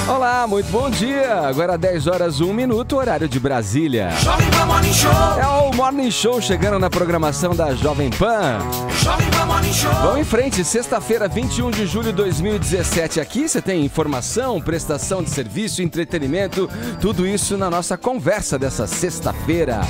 Olá, muito bom dia. Agora 10 horas 1 minuto, horário de Brasília. Jovem Pan Morning Show. É o Morning Show chegando na programação da Jovem Pan. Jovem Pan Morning Show. Vamos em frente, sexta-feira, 21 de julho de 2017. Aqui você tem informação, prestação de serviço, entretenimento, tudo isso na nossa conversa dessa sexta-feira.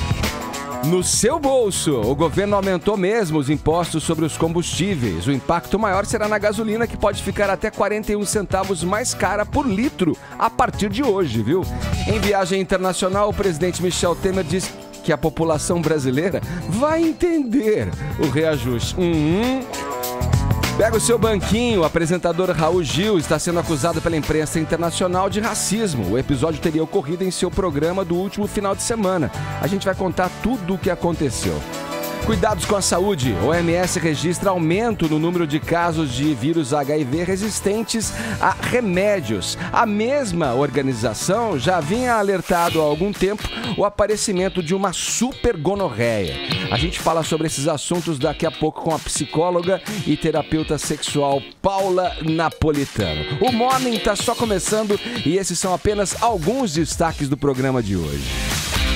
No seu bolso, o governo aumentou mesmo os impostos sobre os combustíveis. O impacto maior será na gasolina, que pode ficar até 41 centavos mais cara por litro a partir de hoje, viu? Em viagem internacional, o presidente Michel Temer disse que a população brasileira vai entender o reajuste. Pega o seu banquinho, o apresentador Raul Gil está sendo acusado pela imprensa internacional de racismo. O episódio teria ocorrido em seu programa do último final de semana. A gente vai contar tudo o que aconteceu. Cuidados com a saúde. O OMS registra aumento no número de casos de vírus HIV resistentes a remédios. A mesma organização já vinha alertado há algum tempo o aparecimento de uma super gonorreia. A gente fala sobre esses assuntos daqui a pouco com a psicóloga e terapeuta sexual Paula Napolitano. O Morning tá só começando e esses são apenas alguns destaques do programa de hoje.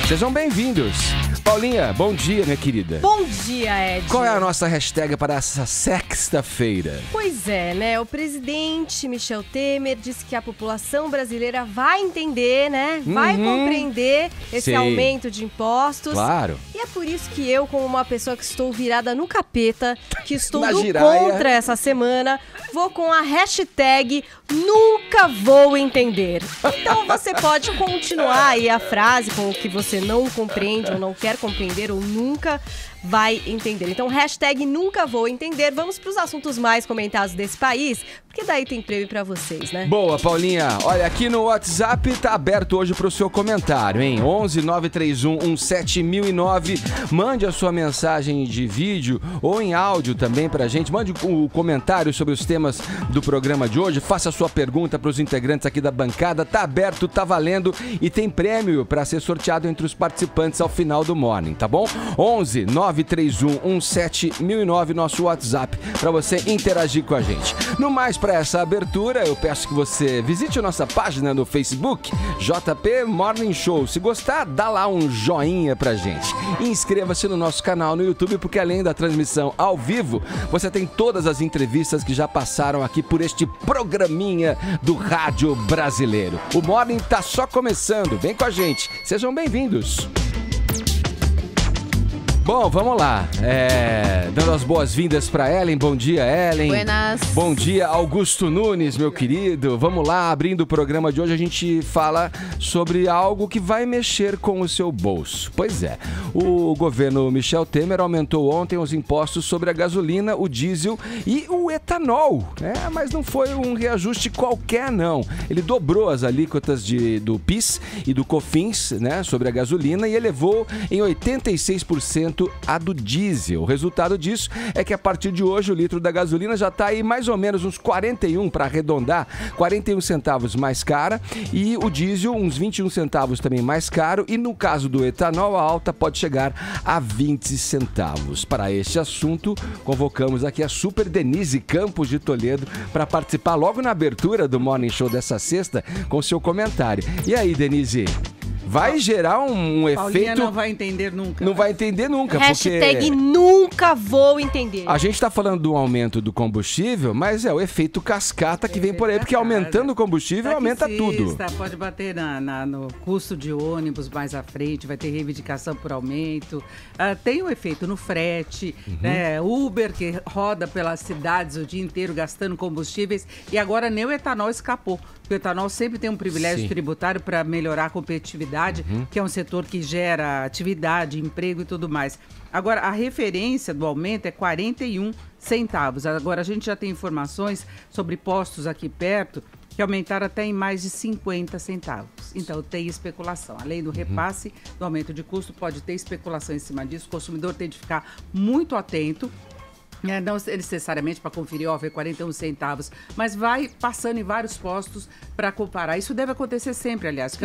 Sejam bem-vindos. Paulinha, bom dia, minha querida. Bom dia, Ed. Qual é a nossa hashtag para essa sexta-feira? Pois é, né? O presidente Michel Temer disse que a população brasileira vai entender, né? Vai compreender esse aumento de impostos. Claro. E é por isso que eu, como uma pessoa que estou virada no capeta, que estou Na do giraia. contra essa semana, vou com a hashtag Nunca Vou Entender. Então você pode continuar aí a frase com o que você não compreende ou não quer compreender ou nunca vai entender. Então, hashtag Nunca Vou Entender. Vamos para os assuntos mais comentados desse país, porque daí tem prêmio para vocês, né? Boa, Paulinha. Olha, aqui no WhatsApp tá aberto hoje pro seu comentário, hein? 11 931 17009. Mande a sua mensagem de vídeo ou em áudio também pra gente. Mande o comentário sobre os temas do programa de hoje. Faça a sua pergunta pros integrantes aqui da bancada. Tá aberto, tá valendo e tem prêmio para ser sorteado entre os participantes ao final do Morning, tá bom? 11 931 17009, nosso WhatsApp, para você interagir com a gente. No mais, para essa abertura, eu peço que você visite a nossa página no Facebook, JP Morning Show. Se gostar, dá lá um joinha pra gente. E inscreva-se no nosso canal no YouTube, porque além da transmissão ao vivo, você tem todas as entrevistas que já passaram aqui por este programinha do rádio brasileiro. O Morning tá só começando, vem com a gente. Sejam bem-vindos. Bom, vamos lá. Dando as boas-vindas para Ellen. Bom dia, Ellen. Buenas. Bom dia, Augusto Nunes, meu querido. Vamos lá, abrindo o programa de hoje, a gente fala sobre algo que vai mexer com o seu bolso. Pois é, o governo Michel Temer aumentou ontem os impostos sobre a gasolina, o diesel e o etanol. Mas não foi um reajuste qualquer, não. Ele dobrou as alíquotas do PIS e do COFINS, né, sobre a gasolina e elevou em 86% a do diesel. O resultado disso é que a partir de hoje o litro da gasolina já está aí mais ou menos uns 41, para arredondar, 41 centavos mais cara, e o diesel uns 21 centavos também mais caro, e no caso do etanol a alta pode chegar a 20 centavos. Para este assunto, convocamos aqui a Super Denise Campos de Toledo para participar logo na abertura do Morning Show dessa sexta com seu comentário. E aí, Denise? Vai gerar um Paulinha efeito... não vai entender nunca. Não vai entender nunca, Hashtag porque... Nunca Vou Entender. A gente tá falando do aumento do combustível, mas é o efeito cascata que vem por aí, porque aumentando o combustível, aumenta tudo. Pode bater no custo de ônibus mais à frente, vai ter reivindicação por aumento. Tem o efeito no frete, né? Uber, que roda pelas cidades o dia inteiro gastando combustíveis, e agora nem o etanol escapou. Porque o etanol sempre tem um privilégio tributário para melhorar a competitividade, que é um setor que gera atividade, emprego e tudo mais. Agora, a referência do aumento é 41 centavos. Agora, a gente já tem informações sobre postos aqui perto que aumentaram até em mais de 50 centavos. Então, tem especulação. Além do repasse do aumento de custo, pode ter especulação em cima disso. O consumidor tem de ficar muito atento. Não necessariamente para conferir, ó, ver 41 centavos, mas vai passando em vários postos para comparar. Isso deve acontecer sempre, aliás.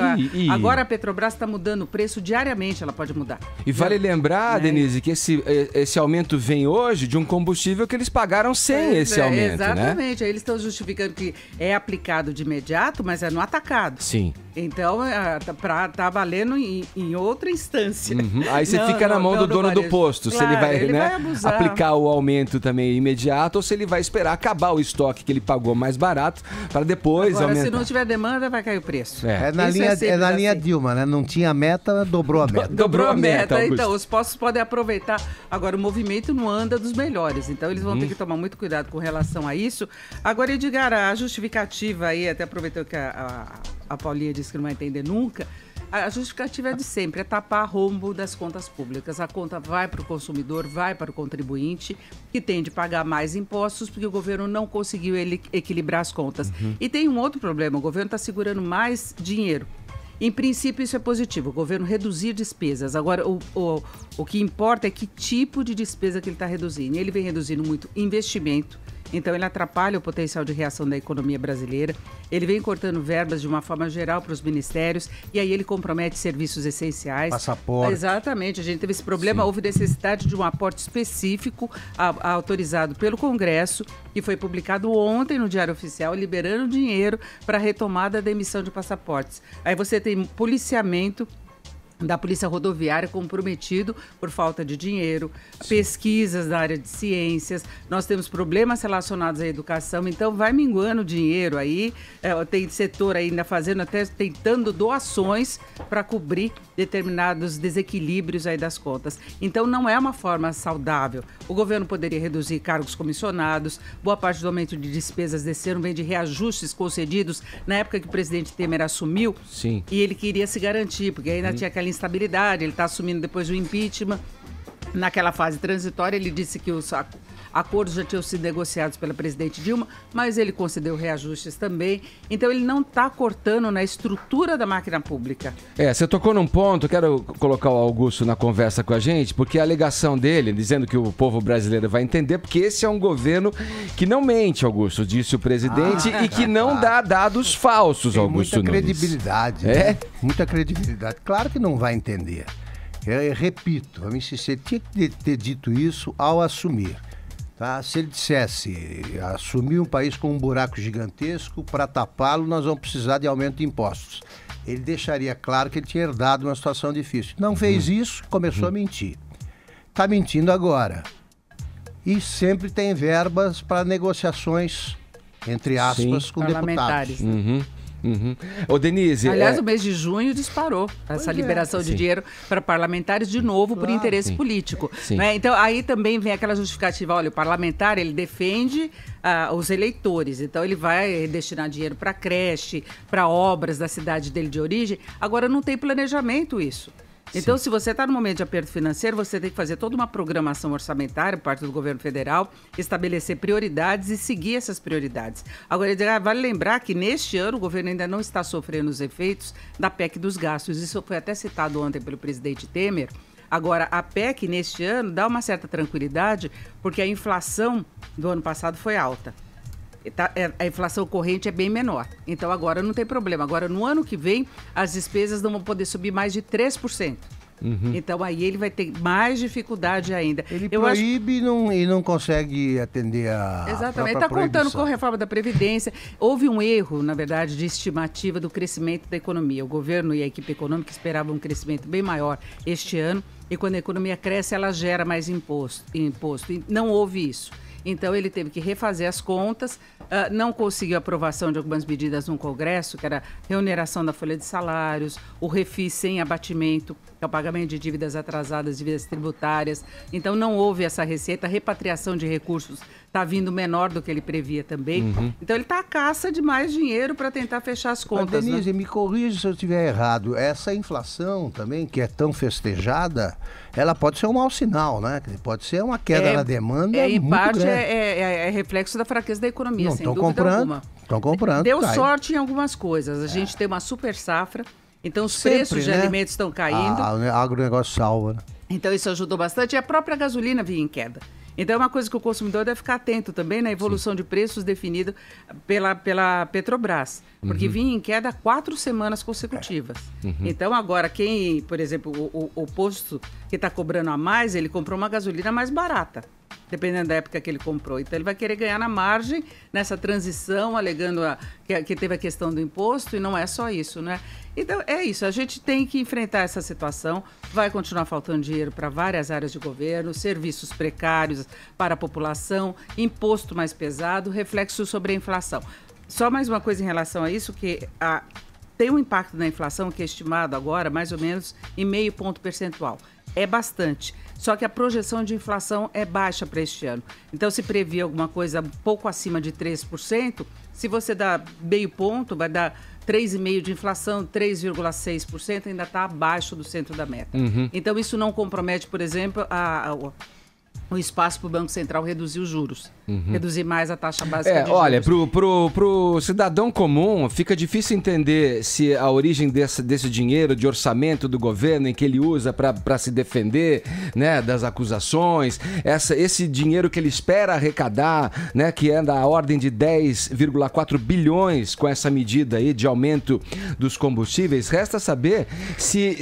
Agora a Petrobras está mudando o preço diariamente, ela pode mudar. E vale lembrar, Denise, que esse aumento vem hoje de um combustível que eles pagaram sem esse aumento, exatamente. né? Aí eles estão justificando que é aplicado de imediato, mas é no atacado. Sim. Então, tá valendo em outra instância. Aí você fica na mão do dono do posto, claro, se ele vai, ele vai abusar. aplicar o aumento também imediato ou se ele vai esperar acabar o estoque que ele pagou mais barato para depois aumentar. Se não tiver demanda, vai cair o preço. É na linha Dilma, né? Não tinha meta, dobrou a meta. Dobrou a meta. Então, os postos podem aproveitar. Agora, o movimento não anda dos melhores. Então, eles vão ter que tomar muito cuidado com relação a isso. Agora, Edgar, a justificativa aí, até aproveitou que a Paulinha disse que não vai entender nunca, a justificativa é de sempre, é tapar rombo das contas públicas. A conta vai para o consumidor, vai para o contribuinte, que tem de pagar mais impostos porque o governo não conseguiu equilibrar as contas. E tem um outro problema, o governo está segurando mais dinheiro. Em princípio, isso é positivo, o governo reduzir despesas. Agora, o que importa é que tipo de despesa que ele está reduzindo. Ele vem reduzindo muito investimento, então ele atrapalha o potencial de reação da economia brasileira. Ele vem cortando verbas de uma forma geral para os ministérios e aí ele compromete serviços essenciais. Passaporte. Exatamente, a gente teve esse problema, houve necessidade de um aporte específico autorizado pelo Congresso, que foi publicado ontem no Diário Oficial, liberando dinheiro para a retomada da emissão de passaportes. Aí você tem policiamento da Polícia Rodoviária comprometido por falta de dinheiro, pesquisas na área de ciências, nós temos problemas relacionados à educação, então vai minguando dinheiro aí, tem setor ainda fazendo, até tentando doações para cobrir determinados desequilíbrios aí das contas. Então não é uma forma saudável. O governo poderia reduzir cargos comissionados, boa parte do aumento de despesas desse ano vem de reajustes concedidos na época que o presidente Temer assumiu. Sim. E ele queria se garantir, porque ainda tinha aquela instabilidade, ele está assumindo depois do impeachment. Naquela fase transitória, ele disse que os acordos já tinham sido negociados pela presidente Dilma, mas ele concedeu reajustes também. Então, ele não está cortando na estrutura da máquina pública. Você tocou num ponto, quero colocar o Augusto na conversa com a gente, porque a alegação dele, dizendo que o povo brasileiro vai entender, porque esse é um governo que não mente, Augusto, disse o presidente, e que não dá dados falsos, Tem Augusto muita Nunes. credibilidade. É? Né? Muita credibilidade. Claro que não vai entender. Eu repito, você tinha que ter dito isso ao assumir. Tá? Se ele dissesse, assumir um país com um buraco gigantesco, para tapá-lo nós vamos precisar de aumento de impostos. Ele deixaria claro que ele tinha herdado uma situação difícil. Não fez isso, começou a mentir. Está mentindo agora. E sempre tem verbas para negociações, entre aspas, com parlamentares. deputados. Ô, Denise... Aliás, o mês de junho disparou essa liberação de dinheiro para parlamentares de novo por interesse político. Né? Então, aí também vem aquela justificativa, olha, o parlamentar, ele defende os eleitores, então ele vai destinar dinheiro para creche, para obras da cidade dele de origem. Agora, não tem planejamento isso. Então, se você está no momento de aperto financeiro, você tem que fazer toda uma programação orçamentária por parte do governo federal, estabelecer prioridades e seguir essas prioridades. Agora, vale lembrar que neste ano o governo ainda não está sofrendo os efeitos da PEC dos gastos. Isso foi até citado ontem pelo presidente Temer. Agora, a PEC neste ano dá uma certa tranquilidade porque a inflação do ano passado foi alta. A inflação corrente é bem menor. Então, agora não tem problema. Agora, no ano que vem, as despesas não vão poder subir mais de 3%. Então, aí ele vai ter mais dificuldade ainda. Ele proíbe e não consegue atender a Exatamente. Ele está contando com a reforma da Previdência. Houve um erro, na verdade, de estimativa do crescimento da economia. O governo e a equipe econômica esperavam um crescimento bem maior este ano. E quando a economia cresce, ela gera mais imposto. E não houve isso. Então, ele teve que refazer as contas, não conseguiu aprovação de algumas medidas no Congresso, que era a reoneração da folha de salários, o refis sem abatimento, que é o pagamento de dívidas atrasadas, dívidas tributárias. Então, não houve essa receita, a repatriação de recursos está vindo menor do que ele previa também. Então, ele está à caça de mais dinheiro para tentar fechar as contas. Denise, me corrija se eu estiver errado. Essa inflação também, que é tão festejada, ela pode ser um mau sinal, né? Pode ser uma queda na demanda muito grande. É reflexo da fraqueza da economia, não, sem dúvida alguma. Estão comprando. Deu sorte em algumas coisas. A gente tem uma super safra, então os preços de alimentos estão caindo. O agronegócio salva, né? Então isso ajudou bastante. E a própria gasolina vinha em queda. Então é uma coisa que o consumidor deve ficar atento também na evolução de preços definida pela Petrobras, porque vinha em queda 4 semanas consecutivas. Então agora quem, por exemplo, o posto que está cobrando a mais, ele comprou uma gasolina mais barata, dependendo da época que ele comprou. Então ele vai querer ganhar na margem nessa transição, alegando que teve a questão do imposto, e não é só isso, né? Então é isso, a gente tem que enfrentar essa situação, vai continuar faltando dinheiro para várias áreas de governo, serviços precários para a população, imposto mais pesado, reflexo sobre a inflação. Só mais uma coisa em relação a isso, que tem um impacto na inflação que é estimado agora mais ou menos em 0,5 ponto percentual. É bastante, só que a projeção de inflação é baixa para este ano. Então, se previa alguma coisa um pouco acima de 3%, se você dá 0,5 ponto, vai dar 3,5% de inflação, 3,6%, ainda está abaixo do centro da meta. Então, isso não compromete, por exemplo, o espaço para o Banco Central reduzir os juros, reduzir mais a taxa básica de juros. Olha, pro cidadão comum fica difícil entender se a origem desse dinheiro de orçamento do governo em que ele usa para se defender, né, das acusações, esse dinheiro que ele espera arrecadar, né, que é da ordem de 10,4 bilhões com essa medida aí de aumento dos combustíveis. Resta saber se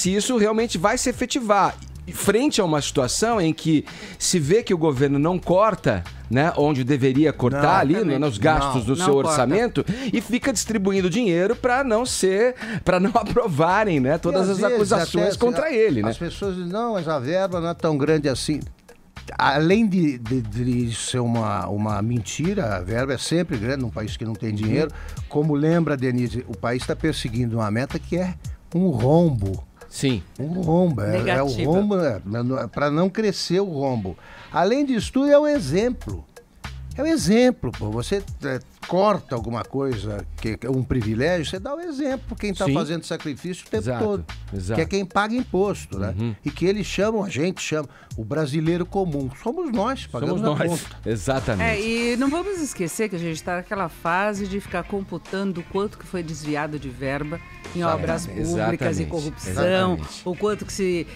isso realmente vai se efetivar. Frente a uma situação em que se vê que o governo não corta, né, onde deveria cortar nos gastos do seu orçamento, e fica distribuindo dinheiro para não aprovarem, né, todas as acusações contra ele, né? As pessoas dizem, não, mas a verba não é tão grande assim. Além de ser uma mentira, a verba é sempre grande num país que não tem dinheiro. Como lembra, Denise, o país está perseguindo uma meta que é um rombo. Sim. Um rombo. É o rombo, para não crescer o rombo. Além disso tudo, é o exemplo. É o exemplo, pô. Você corta alguma coisa que é um privilégio, você dá o exemplo quem está fazendo sacrifício o tempo todo. Exato. Que é quem paga imposto, né? E que eles chamam, a gente chama, o brasileiro comum. Somos nós, pagamos a conta. Exatamente. E não vamos esquecer que a gente está naquela fase de ficar computando o quanto que foi desviado de verba em obras públicas e corrupção, o quanto que se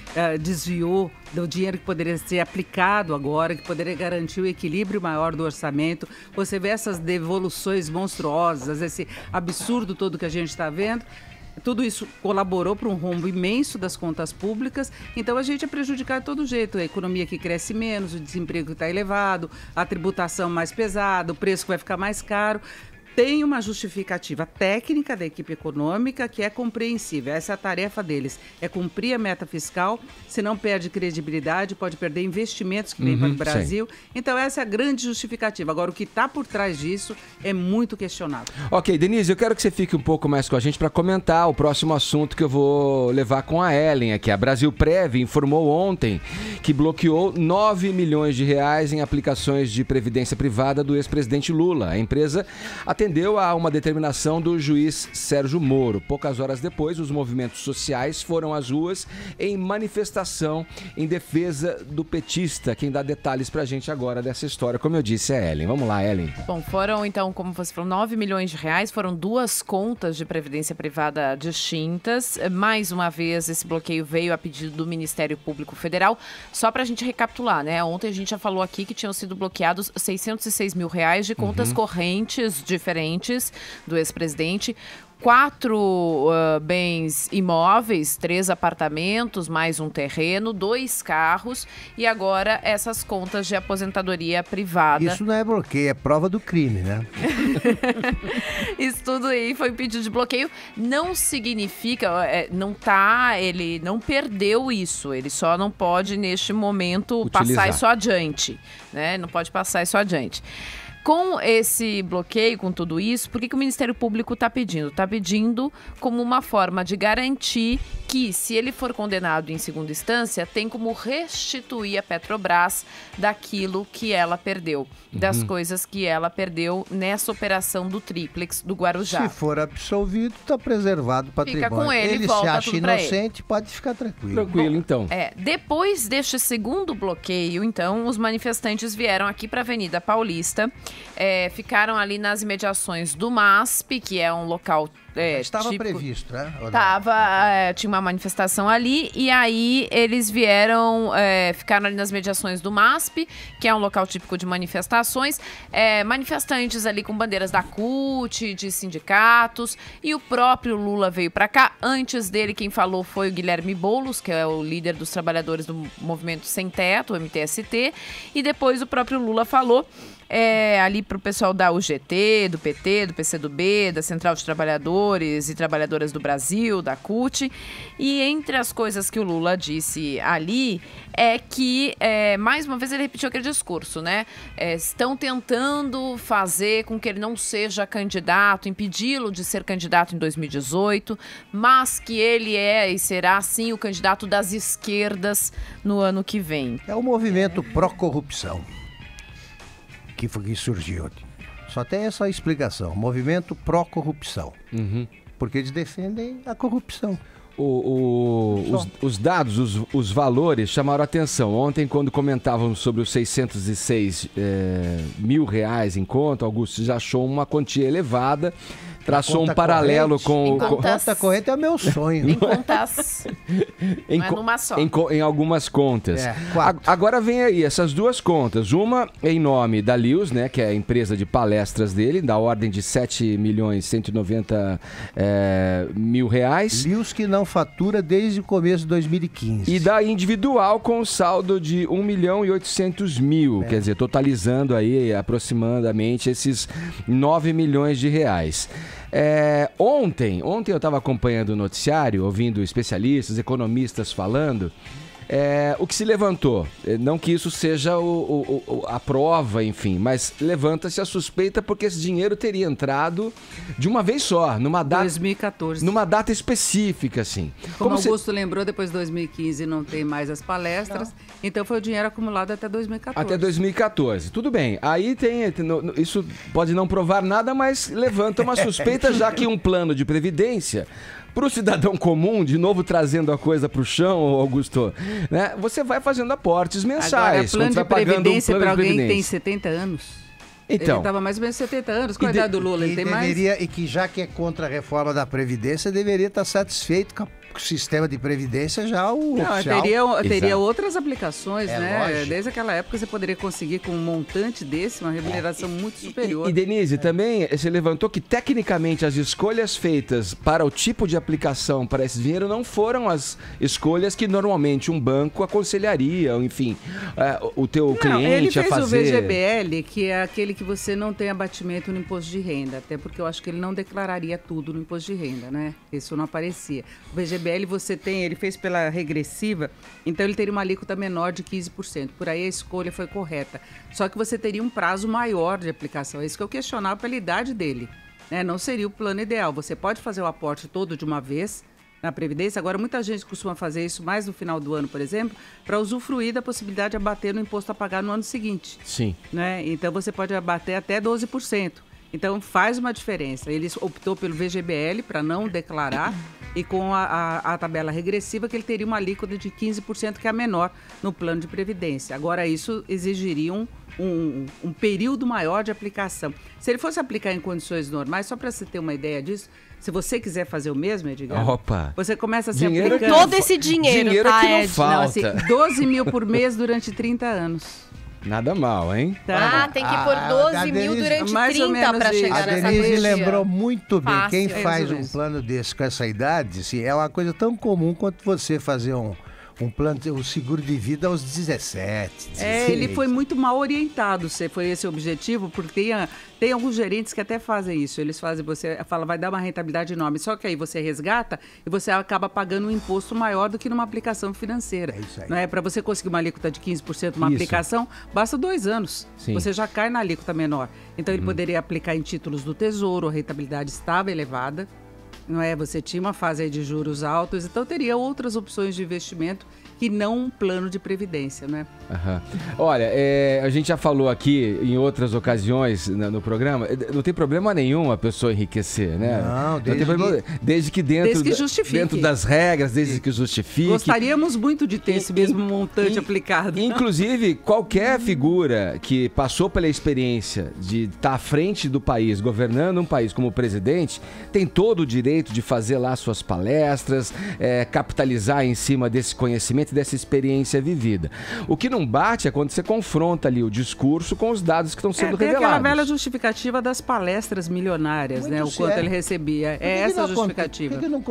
desviou do dinheiro que poderia ser aplicado agora, que poderia garantir o equilíbrio maior do orçamento. Você vê essas devoluções monstruosas, esse absurdo todo que a gente está vendo. Tudo isso colaborou para um rombo imenso das contas públicas, então a gente é prejudicado de todo jeito. A economia que cresce menos, o desemprego que está elevado, a tributação mais pesada, o preço que vai ficar mais caro. Tem uma justificativa técnica da equipe econômica que é compreensível. Essa é a tarefa deles, é cumprir a meta fiscal, senão perde credibilidade, pode perder investimentos que vêm para o Brasil. Então essa é a grande justificativa. Agora, o que está por trás disso é muito questionável. Ok, Denise, eu quero que você fique um pouco mais com a gente para comentar o próximo assunto que eu vou levar com a Ellen aqui. A Brasilprev informou ontem que bloqueou 9 milhões de reais em aplicações de previdência privada do ex-presidente Lula. A empresa atendeu a uma determinação do juiz Sérgio Moro. Poucas horas depois, os movimentos sociais foram às ruas em manifestação em defesa do petista. Quem dá detalhes pra gente agora dessa história, como eu disse, é Ellen. Vamos lá, Ellen. Bom, foram então, como você falou, 9 milhões de reais, foram 2 contas de previdência privada distintas. Mais uma vez, esse bloqueio veio a pedido do Ministério Público Federal. Só pra gente recapitular, né? Ontem a gente já falou aqui que tinham sido bloqueados 606 mil reais de contas correntes diferentes do ex-presidente, 4 bens imóveis, 3 apartamentos, mais um terreno, 2 carros e agora essas contas de aposentadoria privada. Isso não é bloqueio, é prova do crime, né? Isso tudo aí foi pedido de bloqueio. Não significa, ele não perdeu isso, ele só não pode neste momento passar isso adiante, né? Não pode passar isso adiante. Com esse bloqueio, com tudo isso, por que o Ministério Público está pedindo? Está pedindo como uma forma de garantir que, se ele for condenado em segunda instância, tem como restituir a Petrobras daquilo que ela perdeu, das coisas que ela perdeu nessa operação do Tríplex do Guarujá. Se for absolvido, está preservado o patrimônio. Fica com ele se acha inocente, pode ficar tranquilo. Tranquilo, então. Depois deste segundo bloqueio, então, os manifestantes vieram aqui para a Avenida Paulista ficaram ali nas imediações do MASP, que é um local Estava típico. previsto, né? Tinha uma manifestação ali, e aí eles vieram, ficaram ali nas mediações do MASP, que é um local típico de manifestações, manifestantes ali com bandeiras da CUT, de sindicatos, e o próprio Lula veio para cá. Antes dele, quem falou foi o Guilherme Boulos, que é o líder dos trabalhadores do Movimento Sem Teto, o MTST, e depois o próprio Lula falou ali para o pessoal da UGT, do PT, do PCdoB, da Central de Trabalhadores e Trabalhadoras do Brasil, da CUT. E entre as coisas que o Lula disse ali é que, mais uma vez, ele repetiu aquele discurso, né? Estão tentando fazer com que ele não seja candidato, impedi-lo de ser candidato em 2018, mas que ele e será, sim, o candidato das esquerdas no ano que vem. É o movimento pró-corrupção que surgiu. Só tem essa explicação, movimento pró-corrupção. Porque eles defendem a corrupção. Os dados, os valores chamaram a atenção. Ontem, quando comentávamos sobre os 606 mil reais em conta, Augusto já achou uma quantia elevada. Traçou um paralelo com... Conta corrente é meu sonho. Em contas. Não é numa só. Em algumas contas. Quatro. Agora vem aí essas duas contas. Uma em nome da Lius, né, que é a empresa de palestras dele, da ordem de 7.190.000 reais. Lius que não fatura desde o começo de 2015. E da individual com saldo de 1.800.000, quer dizer, totalizando aí aproximadamente esses 9 milhões de reais. Ontem eu estava acompanhando o noticiário, ouvindo especialistas, economistas falando, o que se levantou, não que isso seja a prova, enfim, mas levanta-se a suspeita porque esse dinheiro teria entrado de uma vez só, numa data... 2014. Numa data específica, assim. Como Augusto lembrou, depois de 2015 não tem mais as palestras, então foi o dinheiro acumulado até 2014. Até 2014, tudo bem. Aí isso pode não provar nada, mas levanta uma suspeita, já que um plano de previdência... Para o cidadão comum, de novo trazendo a coisa para o chão, Augusto, né? Você vai fazendo aportes mensais. Agora, plano de previdência para alguém que tem 70 anos. Então, ele estava mais ou menos 70 anos. Qual a idade do Lula? Ele tem mais? E que já que é contra a reforma da Previdência, deveria estar satisfeito com o sistema de Previdência já oficial. Teria outras aplicações, né? Lógico. Desde aquela época você poderia conseguir com um montante desse uma remuneração muito superior. E Denise, também você levantou que tecnicamente as escolhas feitas para o tipo de aplicação para esse dinheiro não foram as escolhas que normalmente um banco aconselharia, enfim, o teu cliente a fazer. Ele fez o VGBL, que é aquele que você não tem abatimento no imposto de renda, até porque eu acho que ele não declararia tudo no imposto de renda, né? Isso não aparecia. O VGBL ele fez pela regressiva, então ele teria uma alíquota menor de 15%. Por aí a escolha foi correta. Só que você teria um prazo maior de aplicação. É isso que eu questionava pela idade dele, né? Não seria o plano ideal. Você pode fazer o aporte todo de uma vez na Previdência. Agora, muita gente costuma fazer isso mais no final do ano, por exemplo, para usufruir da possibilidade de abater no imposto a pagar no ano seguinte. Sim. Né? Então, você pode abater até 12%. Então, faz uma diferença. Ele optou pelo VGBL para não declarar e com a tabela regressiva que ele teria uma alíquota de 15%, que é a menor no plano de previdência. Agora, isso exigiria um período maior de aplicação. Se ele fosse aplicar em condições normais, só para você ter uma ideia disso, se você quiser fazer o mesmo, Edgar, você começa a se aplicando... Todo esse dinheiro tá, que não falta. Não, assim, 12 mil por mês durante 30 anos. Nada mal, hein? Tá. Tem que pôr 12 mil durante 30 para chegar nessa quantia. A Denise quantia. lembrou muito bem. Fácil. Quem faz um plano desse com essa idade, assim, é uma coisa tão comum quanto você fazer um plano, um seguro de vida aos 17, 16. Ele foi muito mal orientado, se foi esse o objetivo, porque tem alguns gerentes que até fazem isso. Eles fazem, você fala, vai dar uma rentabilidade enorme, só que aí você resgata e você acaba pagando um imposto maior do que numa aplicação financeira. É isso aí. Não é? Para você conseguir uma alíquota de 15% numa aplicação, basta 2 anos. Sim. Você já cai na alíquota menor. Então ele poderia aplicar em títulos do Tesouro, a rentabilidade estava elevada. Não é? Você tinha uma fase aí de juros altos, então teria outras opções de investimento que que não um plano de previdência, né? Uhum. Olha, a gente já falou aqui em outras ocasiões no programa, não tem problema nenhum a pessoa enriquecer, né? Não, desde que justifique. Dentro das regras, desde que justifique. Gostaríamos muito de ter esse mesmo montante aplicado. Inclusive, qualquer figura que passou pela experiência de estar à frente do país, governando um país como presidente, tem todo o direito de fazer lá suas palestras, capitalizar em cima desse conhecimento, dessa experiência vivida. O que não bate é quando você confronta ali o discurso com os dados que estão sendo revelados. Tem aquela velha justificativa das palestras milionárias, muito né? O quanto ele recebia. Essa justificativa. Por que não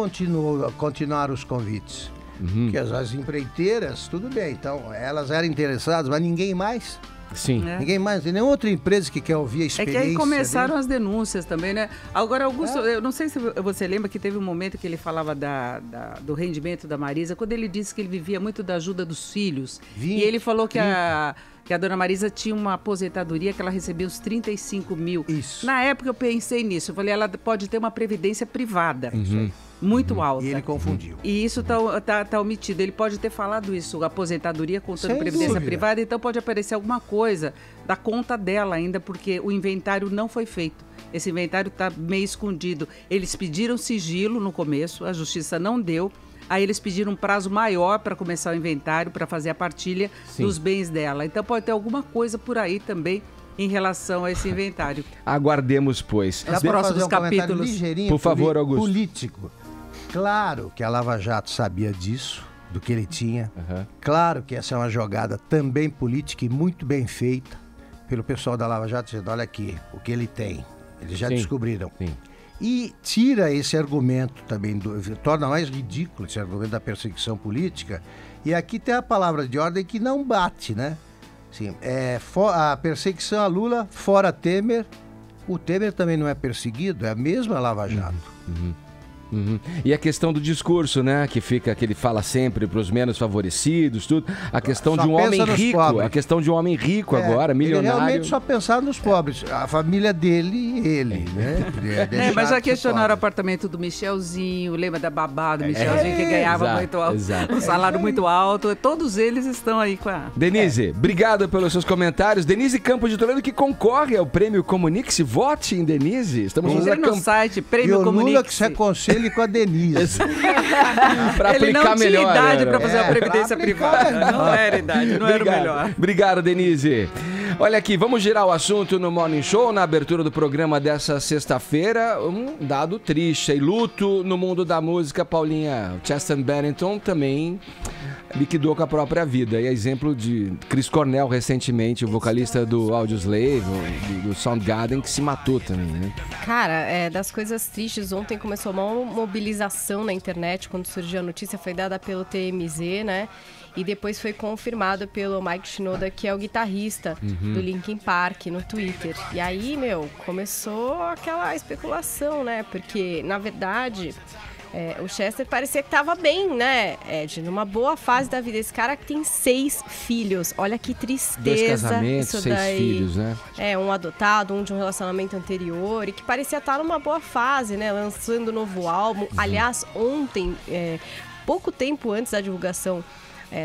continuaram os convites? Porque as empreiteiras, tudo bem, então elas eram interessadas, mas ninguém mais. Sim. Ninguém mais, tem nenhuma outra empresa que quer ouvir a experiência. É que aí começaram as denúncias também, né? Agora, Augusto, eu não sei se você lembra que teve um momento que ele falava do rendimento da Marisa, quando ele disse que ele vivia muito da ajuda dos filhos. E ele falou que a dona Marisa tinha uma aposentadoria que ela recebia uns 35 mil. Isso. Na época eu pensei nisso, eu falei, ela pode ter uma previdência privada. Muito alta. E ele confundiu. E isso tá omitido. Ele pode ter falado isso, aposentadoria contando Sem previdência dúvida. privada, então pode aparecer alguma coisa da conta dela ainda, porque o inventário não foi feito. Esse inventário está meio escondido. Eles pediram sigilo no começo, a justiça não deu. Aí eles pediram um prazo maior para começar o inventário, para fazer a partilha dos bens dela. Então pode ter alguma coisa por aí também em relação a esse inventário. Aguardemos, pois. Nos próximos capítulos. Por favor, Augusto. Político. Claro que a Lava Jato sabia disso, do que ele tinha. Claro que essa é uma jogada também política e muito bem feita pelo pessoal da Lava Jato, dizendo, olha aqui, o que ele tem. Eles já descobriram. Sim. E tira esse argumento também, torna mais ridículo esse argumento da perseguição política. E aqui tem a palavra de ordem que não bate, né? Sim, a perseguição a Lula, fora Temer. O Temer também não é perseguido, é a mesma Lava Jato. E a questão do discurso, né? Que ele fala sempre para os menos favorecidos, tudo. A questão de um homem rico. A questão de um homem rico agora, milionário. Ele realmente só pensar nos pobres. A família dele e ele, né? Mas já questionaram o apartamento do Michelzinho, lembra da babá do Michelzinho que ganhava muito alto, um salário muito alto. Todos eles estão aí com a... Denise, obrigado pelos seus comentários. Denise Campos de Toledo, que concorre ao Prêmio Comunique-se. Vote em Denise. Estamos fazendo no site Prêmio Comunique-se. E o Lula que se aconselha com a Denise. Pra ele aplicar não tinha melhor, idade para fazer a previdência privada. Não era idade, não era o melhor. Obrigado, Denise. Olha aqui, vamos girar o assunto no Morning Show, na abertura do programa dessa sexta-feira. Um dado triste, e luto no mundo da música, Paulinha. Chester Bennington também liquidou com a própria vida. E é exemplo de Chris Cornell, recentemente, o vocalista do Audioslave, do Soundgarden, que se matou também, né? Cara, das coisas tristes, ontem começou uma mobilização na internet, quando surgiu a notícia, foi dada pelo TMZ, né? E depois foi confirmado pelo Mike Shinoda, que é o guitarrista do Linkin Park, no Twitter. E aí, começou aquela especulação, né? Porque, na verdade... o Chester parecia que estava bem, né, Ed? Numa boa fase da vida. Esse cara que tem 6 filhos. Olha que tristeza. 2 casamentos, isso 6 daí. filhos, né? Um adotado, um de um relacionamento anterior. E que parecia estar numa boa fase, né? Lançando um novo álbum. Aliás, ontem, pouco tempo antes da divulgação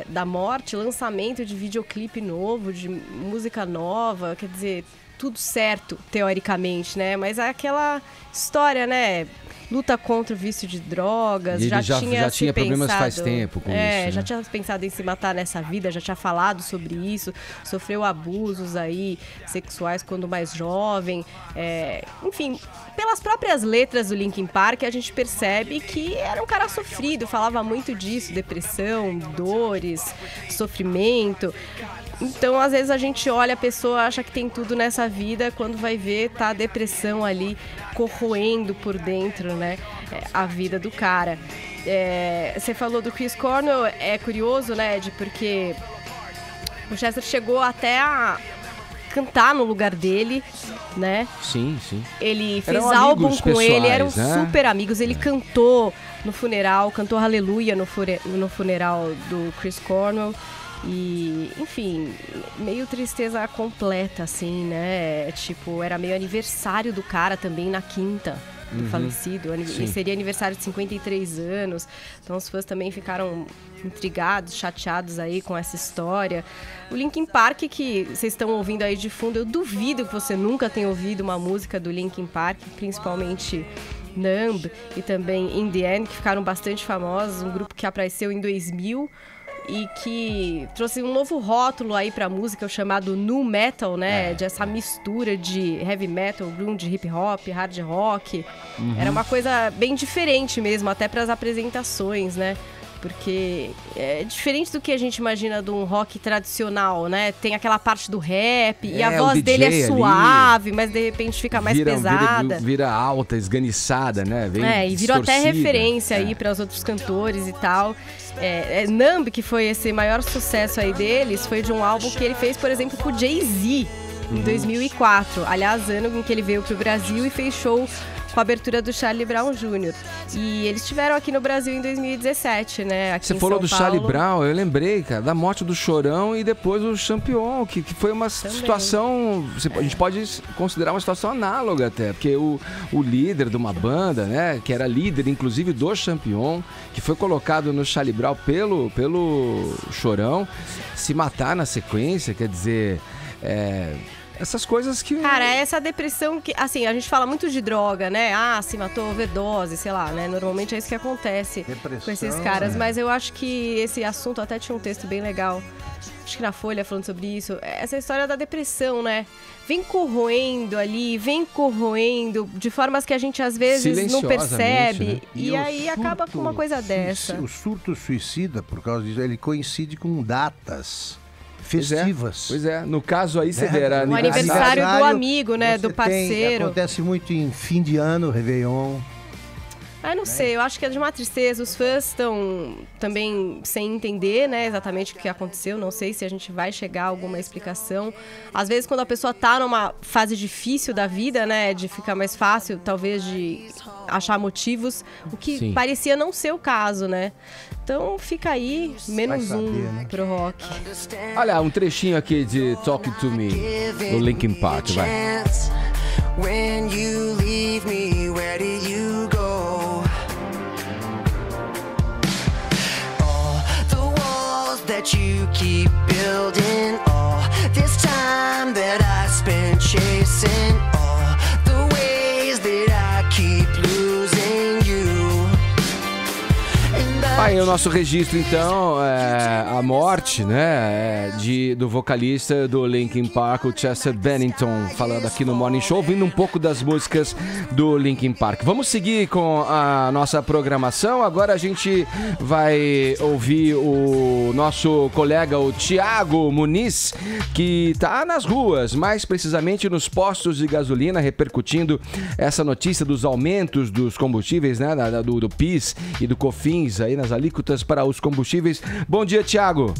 da morte, lançamento de videoclipe novo, de música nova. Quer dizer, tudo certo, teoricamente, né? Mas é aquela história, né? Luta contra o vício de drogas, já tinha problemas pensado, faz tempo com isso, já né? tinha pensado em se matar nessa vida, já tinha falado sobre isso, sofreu abusos aí sexuais quando mais jovem, enfim, pelas próprias letras do Linkin Park a gente percebe que era um cara sofrido, falava muito disso, depressão, dores, sofrimento. Então, às vezes a gente olha a pessoa, acha que tem tudo nessa vida, quando vai ver, tá a depressão ali corroendo por dentro, né, a vida do cara. Você falou do Chris Cornell, é curioso, né, Ed, porque o Chester chegou até a cantar no lugar dele, né? Sim. Ele fez eram álbum com pessoais, ele, eram né? super amigos. Ele cantou no funeral, cantou Aleluia no funeral do Chris Cornell. E, enfim, meio tristeza completa, assim, né? Tipo, era meio aniversário do cara também na quinta, falecido, e seria aniversário de 53 anos. Então os fãs também ficaram intrigados, chateados aí com essa história. O Linkin Park, que vocês estão ouvindo aí de fundo, eu duvido que você nunca tenha ouvido uma música do Linkin Park, principalmente Numb e também In The End, que ficaram bastante famosos, um grupo que apareceu em 2000 e que trouxe um novo rótulo aí pra música, o chamado nu metal, né? De essa mistura de heavy metal, grunge, hip hop, hard rock. Era uma coisa bem diferente mesmo, até pras apresentações, né? Porque é diferente do que a gente imagina de um rock tradicional, né? Tem aquela parte do rap e a voz dele é suave, mas de repente fica mais pesada. Vira alta, esganiçada, né? E virou até referência aí para os outros cantores e tal. Numb, que foi esse maior sucesso aí deles, foi de um álbum que ele fez, por exemplo, com o Jay-Z em 2004. Aliás, ano em que ele veio pro Brasil e fez show com a abertura do Charlie Brown Jr. E eles estiveram aqui no Brasil em 2017, né? Aqui Você falou do Charlie Brown, eu lembrei, cara, da morte do Chorão e depois o Champion, que foi uma situação, a gente pode considerar uma situação análoga até, porque o líder de uma banda, né, que era líder inclusive do Champion, que foi colocado no Charlie Brown pelo Chorão, se matar na sequência, quer dizer... essas coisas que... Cara, essa depressão que... Assim, a gente fala muito de droga, né? Ah, se matou, overdose, sei lá, né? Normalmente é isso que acontece com esses caras. Mas eu acho que esse assunto até tinha um texto bem legal. Acho que na Folha falando sobre isso. Essa história da depressão, né? Vem corroendo ali, vem corroendo de formas que a gente às vezes não percebe. Né? E aí acaba com uma coisa dessa. O surto suicida, por causa disso, ele coincide com datas festivas. Pois é. No caso aí, você vê, era o aniversário do amigo, né? Do parceiro. Acontece muito em fim de ano, Réveillon. Não sei, eu acho que é de uma tristeza. Os fãs estão também sem entender, né, exatamente o que aconteceu. Não sei se a gente vai chegar a alguma explicação. Às vezes, quando a pessoa tá numa fase difícil da vida, né, de ficar mais fácil, talvez, de achar motivos, o que parecia não ser o caso, né? Então fica aí, menos né? Pro rock. Olha, um trechinho aqui de Talk To Me, do Linkin Park, vai. When you leave me, where do you go? All the walls that you keep building, all this time that I spent chasing, all the ways that I keep losing you. Aí o nosso registro, então, a morte, né, do vocalista do Linkin Park, o Chester Bennington, falando aqui no Morning Show, ouvindo um pouco das músicas do Linkin Park. Vamos seguir com a nossa programação. Agora a gente vai ouvir o nosso colega, o Thiago Muniz, que está nas ruas, mais precisamente nos postos de gasolina, repercutindo essa notícia dos aumentos dos combustíveis, né, do PIS e do COFINS aí nas alíquotas para os combustíveis. Bom dia, Thiago.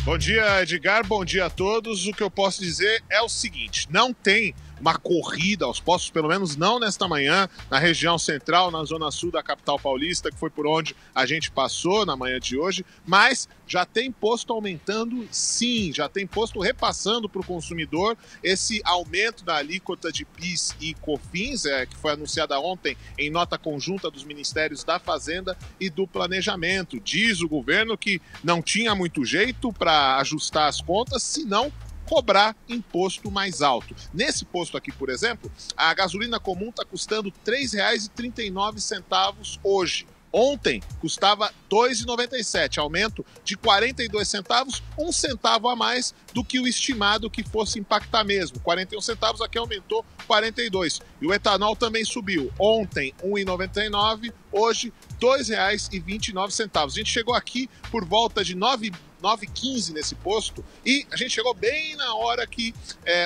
Bom dia, Edgar. Bom dia a todos. O que eu posso dizer é o seguinte: não tem uma corrida aos postos, pelo menos não nesta manhã, na região central, na zona sul da capital paulista, que foi por onde a gente passou na manhã de hoje, mas já tem posto aumentando, sim, já tem posto repassando para o consumidor esse aumento da alíquota de PIS e COFINS, que foi anunciada ontem em nota conjunta dos Ministérios da Fazenda e do Planejamento. Diz o governo que não tinha muito jeito para ajustar as contas, senão cobrar imposto mais alto. Nesse posto aqui, por exemplo, a gasolina comum está custando R$ 3,39 hoje. Ontem custava R$ 2,97, aumento de 42 centavos, 1 centavo a mais do que o estimado que fosse impactar mesmo. 41 centavos, aqui aumentou 42. E o etanol também subiu. Ontem, R$ 1,99, hoje R$ 2,29. A gente chegou aqui por volta de 9h15 nesse posto e a gente chegou bem na hora que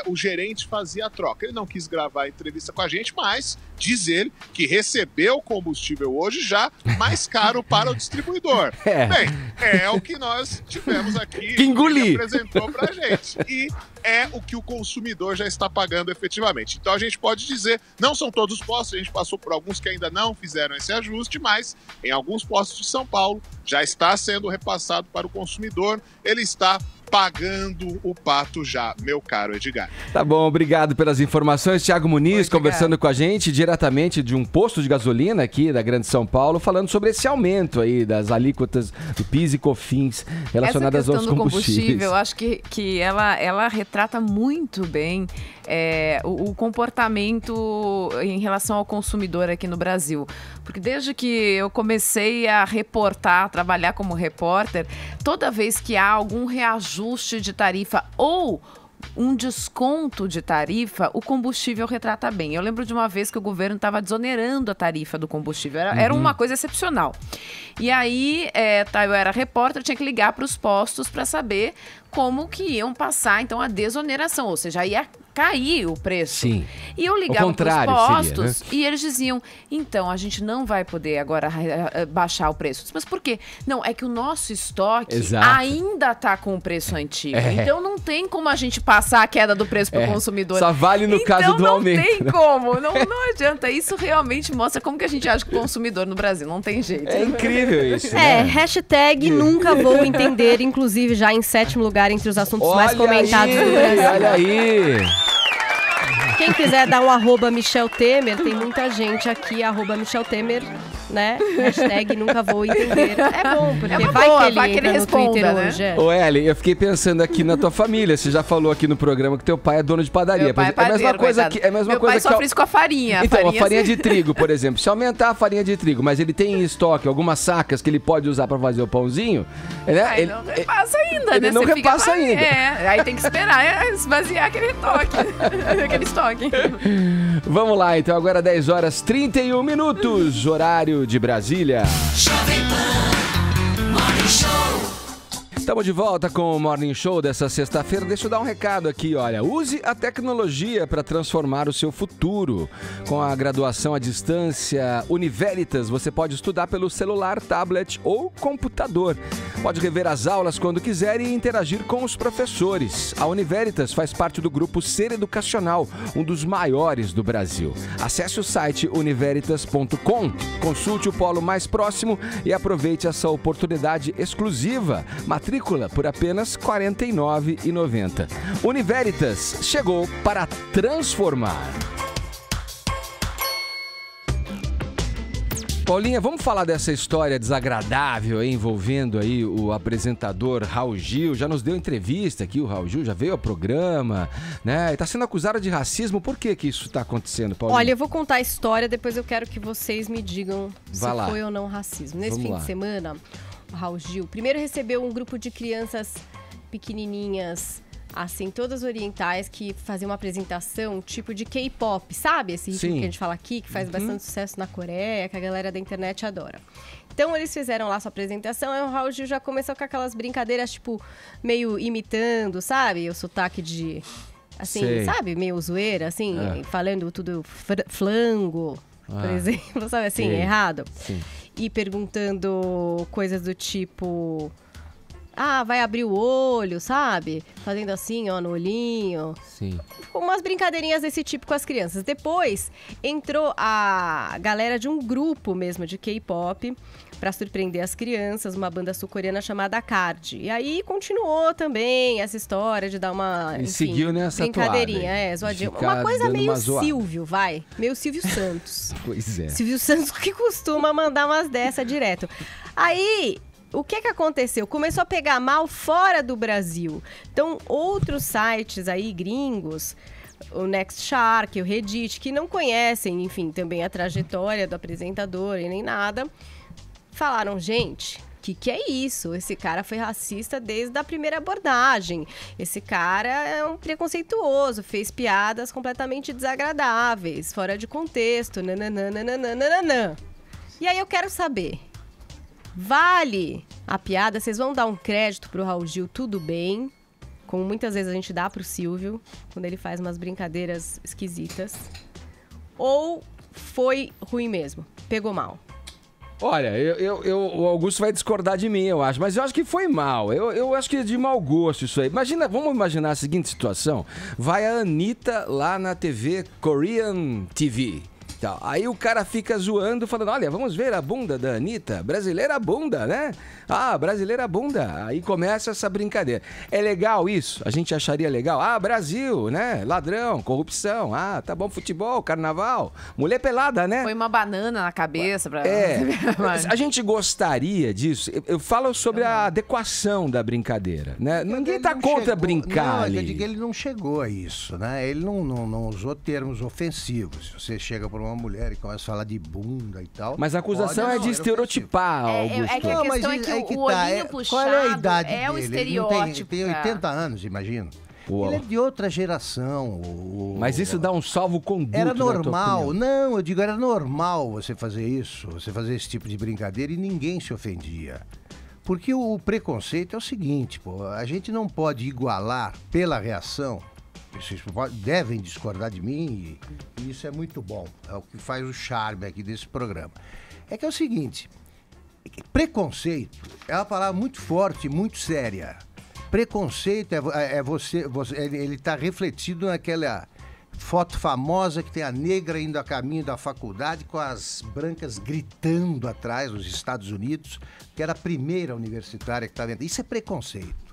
o gerente fazia a troca. Ele não quis gravar a entrevista com a gente, mas diz ele que recebeu o combustível hoje já mais caro para o distribuidor. Bem, é o que nós tivemos aqui, que ele apresentou pra gente. E é o que o consumidor já está pagando efetivamente. Então a gente pode dizer, não são todos os postos, a gente passou por alguns que ainda não fizeram esse ajuste, mas em alguns postos de São Paulo já está sendo repassado para o consumidor. Ele está pagando o pato já, meu caro Edgar. Tá bom, obrigado pelas informações. Thiago Muniz conversando com a gente diretamente de um posto de gasolina aqui da Grande São Paulo, falando sobre esse aumento aí das alíquotas do PIS e COFINS relacionadas aos combustíveis. Eu acho que ela retrata muito bem o comportamento em relação ao consumidor aqui no Brasil. Porque desde que eu comecei a reportar, trabalhar como repórter, toda vez que há algum reajuste de tarifa ou um desconto de tarifa, o combustível retrata bem. Eu lembro de uma vez que o governo estava desonerando a tarifa do combustível. Era uma coisa excepcional. E aí, eu era repórter, eu tinha que ligar para os postos para saber como que iam passar, então, a desoneração. Ou seja, ia cair o preço. Sim. E eu ligava para os postos seria, né? E eles diziam, então, a gente não vai poder agora baixar o preço. Mas por quê? Não, é que o nosso estoque ainda está com o preço antigo. Então não tem como a gente passar a queda do preço para o consumidor. Só vale no caso do aumento. Então não tem como, não adianta. Isso realmente mostra como que a gente age com o consumidor no Brasil. Não tem jeito. É incrível isso, né? Hashtag nunca vou entender, inclusive já em 7º lugar entre os assuntos mais comentados do Brasil. Olha aí! Quem quiser dar um @Michel Temer, tem muita gente aqui, @Michel Temer, né? Hashtag nunca vou entender. É bom, porque vai que ele responda no Twitter, né? Hoje. Ô, Ellen, eu fiquei pensando aqui na tua família. Você já falou aqui no programa que teu pai é dono de padaria. Meu pai é padeiro, a mesma coisa que Meu pai sofre isso com a farinha. Então, a farinha de trigo, por exemplo. Se aumentar a farinha de trigo, mas ele tem em estoque algumas sacas que ele pode usar pra fazer o pãozinho, né? Aí não repassa ainda, né? Ele não repassa ainda. Aí tem que esperar esvaziar aquele estoque. Aquele estoque. Vamos lá, então. Agora 10h31, horário de Brasília. Estamos de volta com o Morning Show dessa sexta-feira. Deixa eu dar um recado aqui, olha. Use a tecnologia para transformar o seu futuro. Com a graduação à distância Univeritas, você pode estudar pelo celular, tablet ou computador. Pode rever as aulas quando quiser e interagir com os professores. A Univeritas faz parte do grupo Ser Educacional, um dos maiores do Brasil. Acesse o site univeritas.com, consulte o polo mais próximo e aproveite essa oportunidade exclusiva. Matrícula por apenas R$ 49,90. Univeritas chegou para transformar. Paulinha, vamos falar dessa história desagradável aí, envolvendo aí o apresentador Raul Gil. Já nos deu entrevista aqui, o Raul Gil já veio ao programa, né? E tá sendo acusado de racismo. Por que isso tá acontecendo, Paulinha? Olha, eu vou contar a história, depois eu quero que vocês me digam se foi ou não racismo. Nesse fim de semana, o Raul Gil primeiro recebeu um grupo de crianças pequenininhas, assim, todas orientais, que faziam uma apresentação tipo de K-pop, sabe? Esse ritmo que a gente fala aqui, que faz bastante sucesso na Coreia, que a galera da internet adora. Então, eles fizeram lá sua apresentação, e o Raul Gil já começou com aquelas brincadeiras, tipo, meio imitando, sabe? O sotaque de, assim, sabe? Meio zoeira, assim, falando tudo flango, por exemplo, sabe? Assim, errado. Sim. E perguntando coisas do tipo... vai abrir o olho, sabe? Fazendo assim, ó, no olhinho. Sim. Umas brincadeirinhas desse tipo com as crianças. Depois, entrou a galera de um grupo mesmo de K-pop pra surpreender as crianças, uma banda sul-coreana chamada Card. E aí, continuou também essa história de dar uma, enfim, seguiu nessa brincadeirinha, zoadinha. Uma coisa meio Silvio, meio Silvio Santos. Pois é. Silvio Santos que costuma mandar umas dessas direto. Aí... O que aconteceu? Começou a pegar mal fora do Brasil. Então, outros sites aí, gringos, o Next Shark, o Reddit, que não conhecem, enfim, também a trajetória do apresentador e nem nada, falaram, gente, que é isso? Esse cara foi racista desde a primeira abordagem. Esse cara é um preconceituoso, fez piadas completamente desagradáveis, fora de contexto, nananana. E aí eu quero saber... Vale a piada? Vocês vão dar um crédito pro Raul Gil, tudo bem. Como muitas vezes a gente dá pro Silvio, quando ele faz umas brincadeiras esquisitas. Ou foi ruim mesmo? Pegou mal? Olha, o Augusto vai discordar de mim, eu acho. Mas eu acho que foi mal. Eu acho que é de mau gosto isso aí. Vamos imaginar a seguinte situação. Vai a Anitta lá na TV Korean TV. Então, aí o cara fica zoando, falando, olha, vamos ver a bunda da Anitta. Brasileira bunda, né? Ah, brasileira bunda. Aí começa essa brincadeira. É legal isso? A gente acharia legal? Ah, Brasil, né? Ladrão, corrupção. Ah, tá bom, futebol, carnaval. Mulher pelada, né? Põe uma banana na cabeça pra... A gente gostaria disso. Eu falo sobre a adequação da brincadeira, né? Ninguém tá contra brincar ali. Eu digo que ele não chegou a isso, né? Ele não usou termos ofensivos. Se você chega por uma mulher e começa a falar de bunda e tal... Mas a acusação é de estereotipar, Augusto. É que a questão é que o olhinho puxado qual é a idade é o dele? estereótipo. Tem 80 anos, imagino. Ele é de outra geração. Mas isso dá um salvo-conduto. Era normal. Não, eu digo, era normal você fazer isso, você fazer esse tipo de brincadeira e ninguém se ofendia. Porque o preconceito é o seguinte, pô, a gente não pode igualar pela reação. Vocês devem discordar de mim e isso é muito bom. É o que faz o charme aqui desse programa. É que é o seguinte, preconceito é uma palavra muito forte, muito séria. Preconceito ele está refletido naquela foto famosa que tem a negra indo a caminho da faculdade com as brancas gritando atrás nos Estados Unidos, que era a primeira universitária que estava entrando. Isso é preconceito.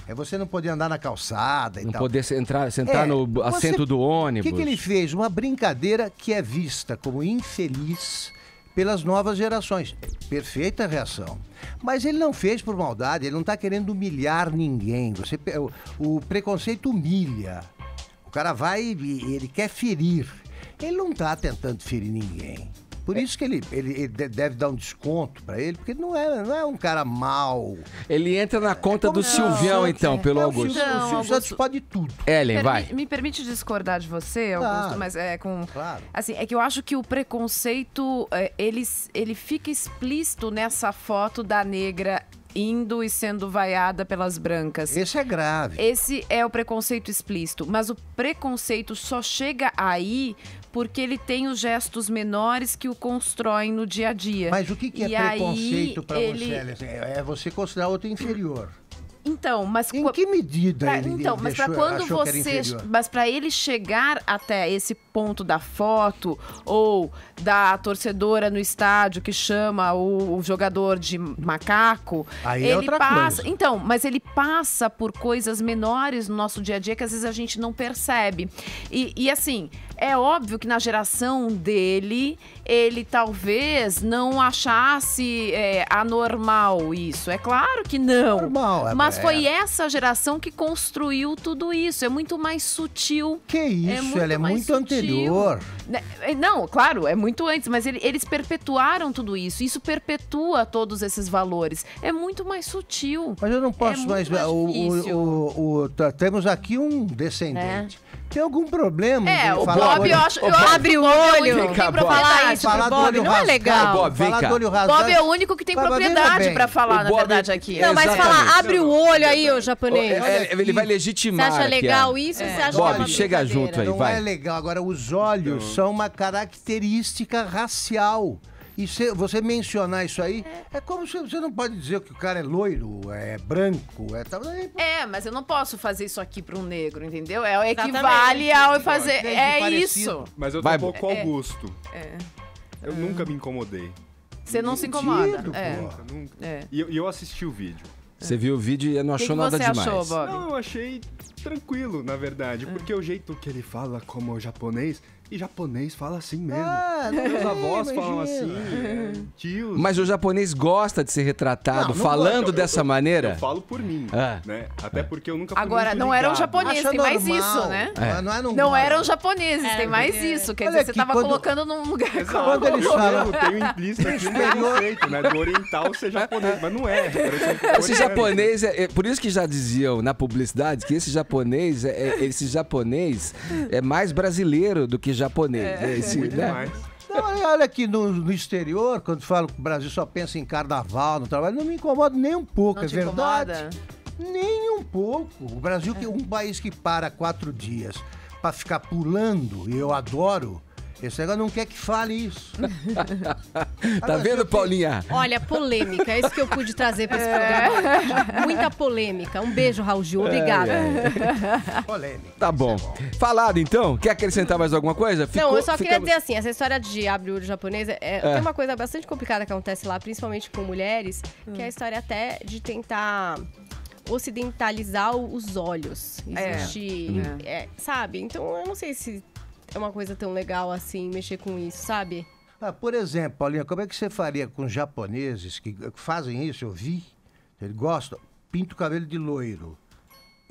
É você não poder andar na calçada e não tal. Não poder sentar no assento do ônibus. O que ele fez? Uma brincadeira que é vista como infeliz pelas novas gerações. Perfeita reação. Mas ele não fez por maldade, ele não está querendo humilhar ninguém. O preconceito humilha. O cara vai e ele quer ferir. Ele não está tentando ferir ninguém. Por isso que ele deve dar um desconto pra ele, porque não é um cara mau. Ele entra na conta do Silvião, então, pelo Augusto. O Silvio Santos pode tudo. Ellen, vai. Me permite discordar de você, Augusto, mas é com... Claro. Assim, é que eu acho que o preconceito, ele fica explícito nessa foto da negra indo e sendo vaiada pelas brancas. Esse é grave. Esse é o preconceito explícito. Mas o preconceito só chega aí porque ele tem os gestos menores que o constroem no dia a dia. Mas o que é preconceito pra você, Alice? É você considerar outro inferior. Então, mas em que medida mas para ele chegar até esse ponto da foto ou da torcedora no estádio que chama o jogador de macaco, aí ele é outra passa. coisa. Então, mas ele passa por coisas menores no nosso dia a dia que às vezes a gente não percebe. E assim, é óbvio que na geração dele, ele talvez não achasse anormal isso. É claro que não. Normal, mas foi essa geração que construiu tudo isso. É muito mais sutil. Que isso? Ela é muito anterior. Não, claro, é muito antes. Mas eles perpetuaram tudo isso. Isso perpetua todos esses valores. É muito mais sutil. Mas eu não posso mais... Temos aqui um descendente. Tem algum problema? O Bob, eu abre o olho. Pra falar isso pro Bob não é legal. Bob, vem cá. Bob é o único que tem propriedade pra falar, na verdade, aqui. Não, mas falar, abre o olho aí, ô japonês. Ele vai legitimar. Você acha legal isso? Você acha Bob, que é uma chega junto aí, não vai. Não é legal. Agora, os olhos são uma característica racial. E você mencionar isso aí, é como se você não pode dizer que o cara é loiro, é branco, mas eu não posso fazer isso aqui para um negro, entendeu? Equivale ao fazer. Isso. Mas eu tô um pouco Augusto. Eu nunca me incomodei. Você não se incomoda? Nunca. E eu assisti o vídeo. Você viu o vídeo e não achou nada demais. O que você achou, Bob? Não, eu achei tranquilo, na verdade. Porque o jeito que ele fala como japonês... E japonês fala assim mesmo. Meus avós falam assim, tios. Mas o japonês gosta de ser retratado falando dessa maneira? Eu falo por mim, né? Até porque eu nunca fui Agora, não eram japoneses, tem mais isso, né? Não eram japoneses, tem mais isso. Quer dizer, você tava colocando num lugar... Quando eles falam... Eu tenho implícito aqui um preconceito, né? Do oriental ser japonês, mas não é. Esse japonês, por isso que já diziam na publicidade que esse japonês é mais brasileiro do que japonês. Muito mais. Não, olha aqui no exterior, quando falo que o Brasil só pensa em carnaval, no trabalho, não me incomoda nem um pouco, não é verdade. Incomoda? Nem um pouco. O Brasil, que é um país que para 4 dias para ficar pulando, e eu adoro, Esse negócio não quer que fale isso. Tá vendo, Paulinha? Olha, polêmica, é isso que eu pude trazer pra esse programa. Muita polêmica. Um beijo, Raul Gil. Obrigada. Polêmica. Tá bom. Falado, então. Quer acrescentar mais alguma coisa? Não, eu só queria dizer assim, essa história de abre o olho japonês, tem uma coisa bastante complicada que acontece lá, principalmente com mulheres, que é a história até de tentar ocidentalizar os olhos. Existe, sabe? Então, eu não sei se é uma coisa tão legal assim, mexer com isso, sabe? Por exemplo, Paulinha, como é que você faria com os japoneses que fazem isso? Eu vi, eles gostam, pinta o cabelo de loiro.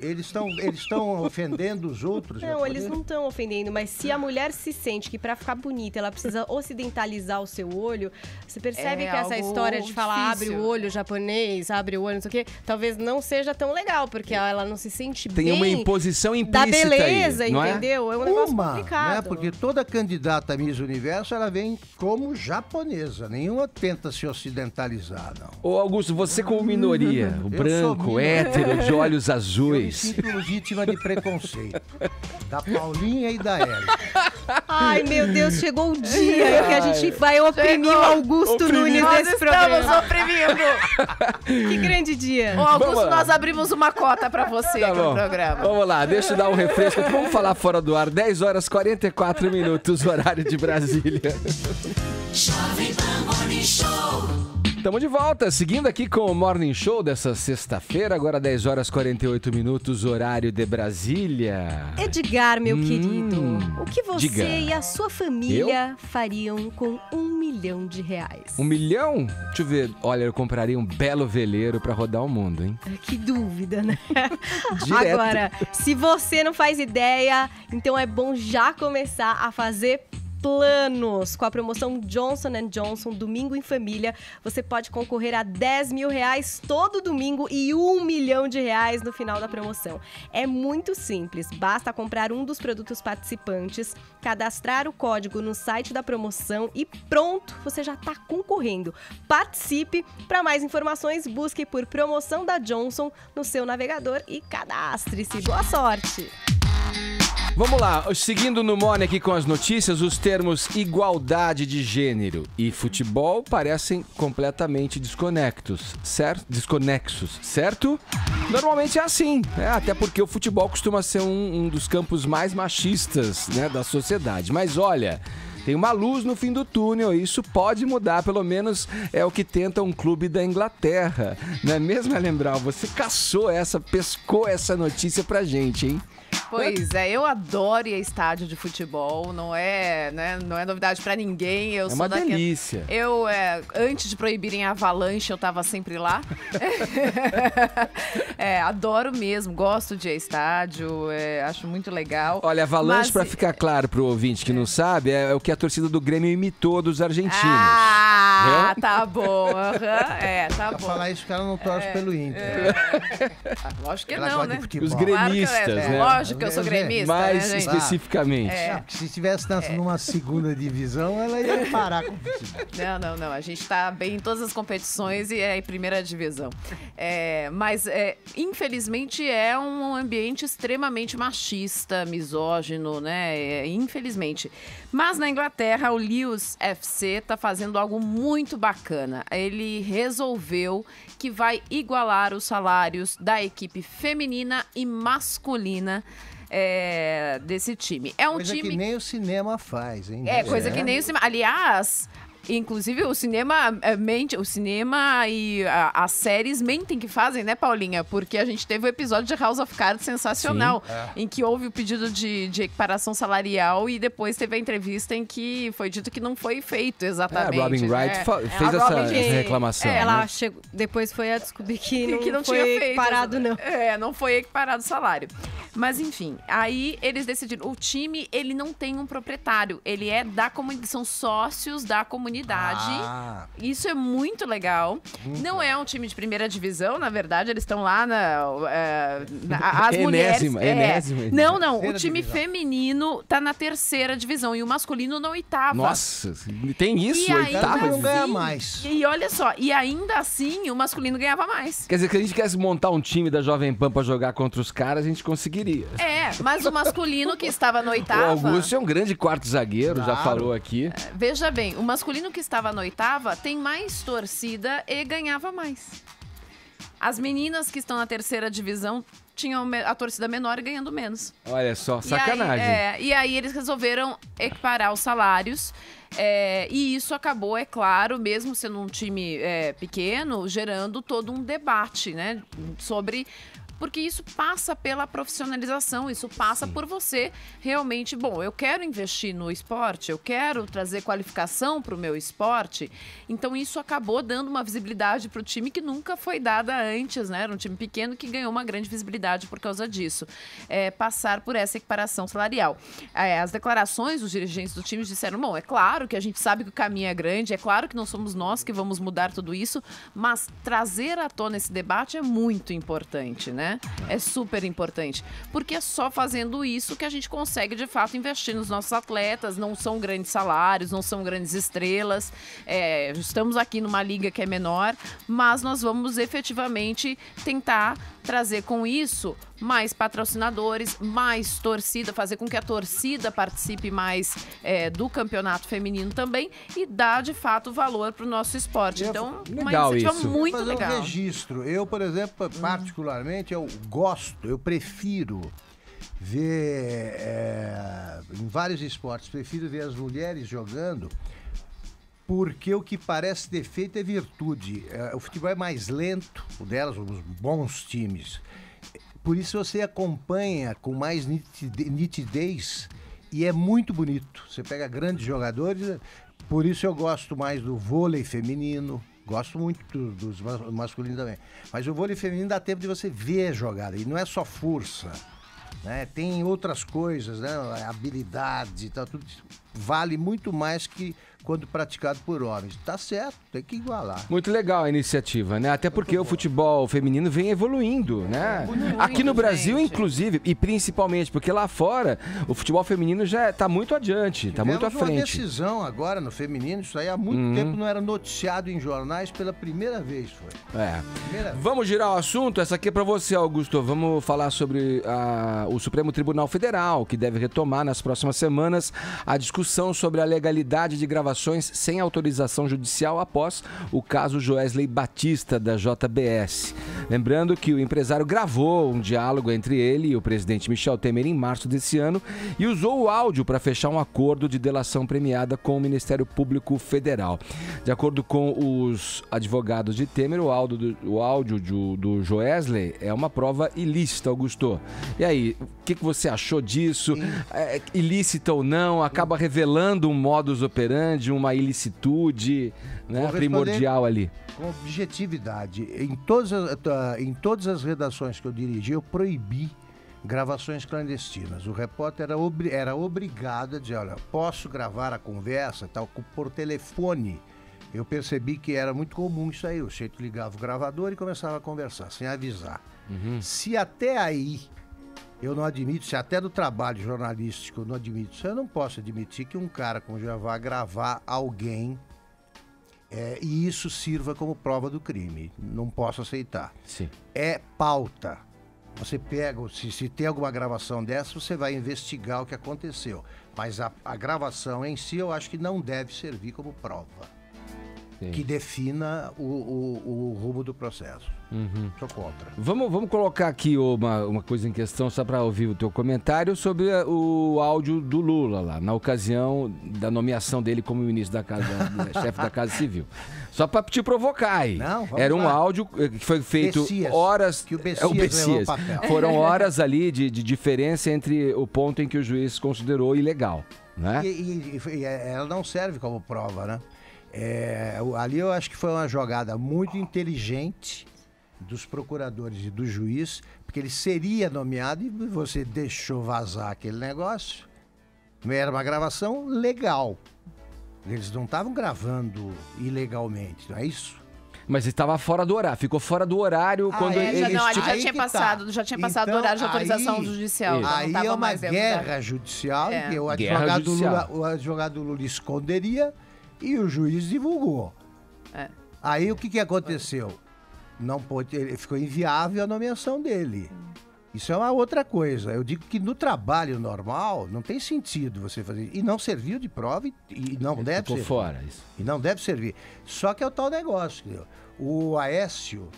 Eles estão ofendendo os outros? Não, japoneses? eles não estão ofendendo, mas se a mulher se sente que pra ficar bonita ela precisa ocidentalizar o seu olho, você percebe que essa história de falar difícil. abre o olho japonês, abre o olho, não sei o quê, talvez não seja tão legal, porque ela não se sente bem. Tem uma imposição da implícita beleza, aí, não entendeu? É um negócio complicado. Né? Porque toda candidata a Miss Universo, ela vem como japonesa. Nenhuma tenta se ocidentalizar, não. Ô, Augusto, você como minoria, o branco, hétero, de olhos Eu me azuis. sinto vítima de preconceito. Da Paulinha e da Ellen. Ai, meu Deus, chegou o dia que a gente vai oprimir o Augusto Nunes nesse programa. Estamos oprimindo. Que grande dia. Ô, Augusto, Vamos lá. nós abrimos uma cota pra você Tá aqui bom. no programa. Vamos lá, deixa eu dar um refresco. Vamos falar fora do ar. 10 horas 44 minutos, horário de Brasília. Estamos de volta, seguindo aqui com o Morning Show dessa sexta-feira, agora 10 horas 48 minutos, horário de Brasília. Edgar, meu querido, o que você diga. e a sua família fariam com R$1 milhão? $1 milhão? Deixa eu ver. Olha, eu compraria um belo veleiro pra rodar o mundo, hein? Que dúvida, né? Direto. Agora, se você não faz ideia, então é bom já começar a fazer planos. Com a promoção Johnson & Johnson Domingo em Família, você pode concorrer a R$10 mil todo domingo e R$1 milhão no final da promoção. É muito simples, basta comprar um dos produtos participantes, cadastrar o código no site da promoção e pronto, você já está concorrendo. Participe! Para mais informações, busque por Promoção da Johnson no seu navegador e cadastre-se. Boa sorte! Vamos lá, seguindo no Morning aqui com as notícias, os termos igualdade de gênero e futebol parecem completamente desconexos, certo? Normalmente é assim, né? Até porque o futebol costuma ser um dos campos mais machistas, né, da sociedade. Mas olha, tem uma luz no fim do túnel e isso pode mudar, pelo menos é o que tenta um clube da Inglaterra. Não é mesmo, Lembral? Você pescou essa notícia pra gente, hein? Pois é, eu adoro ir a estádio de futebol, não é novidade pra ninguém. Eu É sou uma daquela... delícia. Eu, antes de proibirem a Avalanche, eu tava sempre lá. Adoro mesmo, gosto de ir a estádio, acho muito legal. Olha, Avalanche, Mas- pra ficar claro pro ouvinte que não sabe, é o que a torcida do Grêmio imitou dos argentinos. Ah, Viu? tá bom, tá Pra bom. falar isso, o cara não torce pelo Inter. Lógico que Ela não, gosta né? de futebol. Os Claro que gremistas, né? Lógico que eu sou gremista, Mais né, gente? especificamente. Não, porque se estivesse numa segunda divisão, ela ia parar com o futebol. Não. A gente tá bem em todas as competições e é em primeira divisão. Mas, infelizmente, é um ambiente extremamente machista, misógino, né? Infelizmente. Mas na Inglaterra, o Lewes FC tá fazendo algo muito bacana. Ele resolveu que vai igualar os salários da equipe feminina e masculina desse time. É um Coisa time que nem o cinema faz, hein? coisa que nem o cinema. Aliás, inclusive o cinema e as séries mentem que fazem, né, Paulinha? Porque a gente teve o episódio de House of Cards sensacional, em que houve o pedido de equiparação salarial e depois teve a entrevista em que foi dito que não foi feito exatamente. A Robin Wright né? fez A essa Robin- reclamação. Ela né? chegou, depois foi a descobrir que não tinha foi feito. equiparado, não. Não foi equiparado o salário. Mas enfim, aí eles decidiram, o time, ele não tem um proprietário, ele é da comunidade, são sócios da comunidade. visibilidade. Isso é muito legal. Não é um time de primeira divisão, na verdade, eles estão lá as mulheres. Enésima. Não. O time feminino tá na 3ª divisão e o masculino na 8ª. Nossa, tem isso, E 8ª. Não ganha mais. E olha só, e ainda assim o masculino ganhava mais. Quer dizer, que a gente quisesse montar um time da Jovem Pan pra jogar contra os caras, a gente conseguiria. Mas o masculino que estava na 8ª... O Augusto é um grande quarto zagueiro, já falou aqui. Veja bem, o masculino que estava na 8ª tem mais torcida e ganhava mais. As meninas que estão na 3ª divisão tinham a torcida menor e ganhando menos. Olha só, sacanagem. E aí eles resolveram equiparar os salários. E isso acabou, é claro, mesmo sendo um time pequeno, gerando todo um debate, né, sobre... Porque isso passa pela profissionalização, isso passa por você realmente, eu quero investir no esporte, eu quero trazer qualificação para o meu esporte. Então isso acabou dando uma visibilidade para o time que nunca foi dada antes, né? Era um time pequeno que ganhou uma grande visibilidade por causa disso. Passar por essa equiparação salarial. As declarações dos dirigentes do time disseram, é claro que a gente sabe que o caminho é grande, é claro que não somos nós que vamos mudar tudo isso, mas trazer à tona esse debate é muito importante, né? É super importante, porque é só fazendo isso que a gente consegue de fato investir nos nossos atletas. Não são grandes salários, não são grandes estrelas, estamos aqui numa liga que é menor, mas nós vamos efetivamente tentar trazer com isso mais patrocinadores, mais torcida, fazer com que a torcida participe mais do campeonato feminino também e dar de fato valor para o nosso esporte. Então, uma iniciativa muito legal. Um registro. Eu, por exemplo, particularmente, eu prefiro ver em vários esportes, prefiro ver as mulheres jogando, porque o que parece defeito é virtude. O futebol é mais lento, o delas, os bons times. Por isso você acompanha com mais nitidez e é muito bonito. Você pega grandes jogadores, por isso eu gosto mais do vôlei feminino, gosto muito dos masculinos também. Mas o vôlei feminino dá tempo de você ver a jogada, e não é só força, né? Tem outras coisas, né? Habilidade e tal, tudo vale muito mais que quando praticado por homens. Tá certo, tem que igualar. Muito legal a iniciativa, né? Até porque o futebol feminino vem evoluindo, né? Aqui no Brasil, inclusive, e principalmente, porque lá fora o futebol feminino já tá muito adiante, tá muito à frente. Uma decisão agora no feminino, isso aí há muito tempo não era noticiado em jornais, pela primeira vez foi. Primeira vez. Vamos girar o assunto, essa aqui é pra você, Augusto. Vamos falar sobre o Supremo Tribunal Federal, que deve retomar nas próximas semanas a discussão sobre a legalidade de gravações sem autorização judicial após o caso Joesley Batista, da JBS. Lembrando que o empresário gravou um diálogo entre ele e o presidente Michel Temer em março desse ano e usou o áudio para fechar um acordo de delação premiada com o Ministério Público Federal. De acordo com os advogados de Temer, o áudio do Joesley é uma prova ilícita, Augusto. E aí, o que você achou disso? Ilícita ou não? Acaba revelando um modus operandi, uma ilicitude, né, primordial ali. Com objetividade. Em todas as redações que eu dirigi, eu proibi gravações clandestinas. O repórter era obrigado a dizer, olha, posso gravar a conversa tal, por telefone. Eu percebi que era muito comum isso aí. O sujeito ligava o gravador e começava a conversar, sem avisar. Se até aí eu não admito, se até do trabalho jornalístico eu não admito isso, eu não posso admitir que um cara como já vá gravar alguém e isso sirva como prova do crime. Não posso aceitar. Sim. É pauta. Você pega, se tem alguma gravação dessa, você vai investigar o que aconteceu. Mas a gravação em si eu acho que não deve servir como prova. Sim. Que defina o rumo do processo. Sou contra. Vamos colocar aqui uma coisa em questão, só para ouvir o teu comentário sobre o áudio do Lula lá, na ocasião da nomeação dele como ministro da Casa, chefe da Casa Civil. Só para te provocar aí. Não, era um áudio que foi feito horas... Que o Bessias papel. Foram horas ali de diferença entre o ponto em que o juiz considerou ilegal, né? E ela não serve como prova, né? Ali eu acho que foi uma jogada muito inteligente dos procuradores e do juiz, porque ele seria nomeado e você deixou vazar aquele negócio. Era uma gravação legal. Eles não estavam gravando ilegalmente, não é isso? Mas estava fora do horário, ficou fora do horário quando ele eles... já tinha passado o horário de autorização judicial. Aí é uma guerra judicial, que o advogado Lula esconderia e o juiz divulgou. Aí o que aconteceu? Não pôde, ele ficou inviável a nomeação dele. Isso é uma outra coisa. Eu digo que no trabalho normal não tem sentido você fazer isso. E não serviu de prova e não deve servir. Ficou fora isso. E não deve servir. Só que é o tal negócio. Entendeu? O Aécio,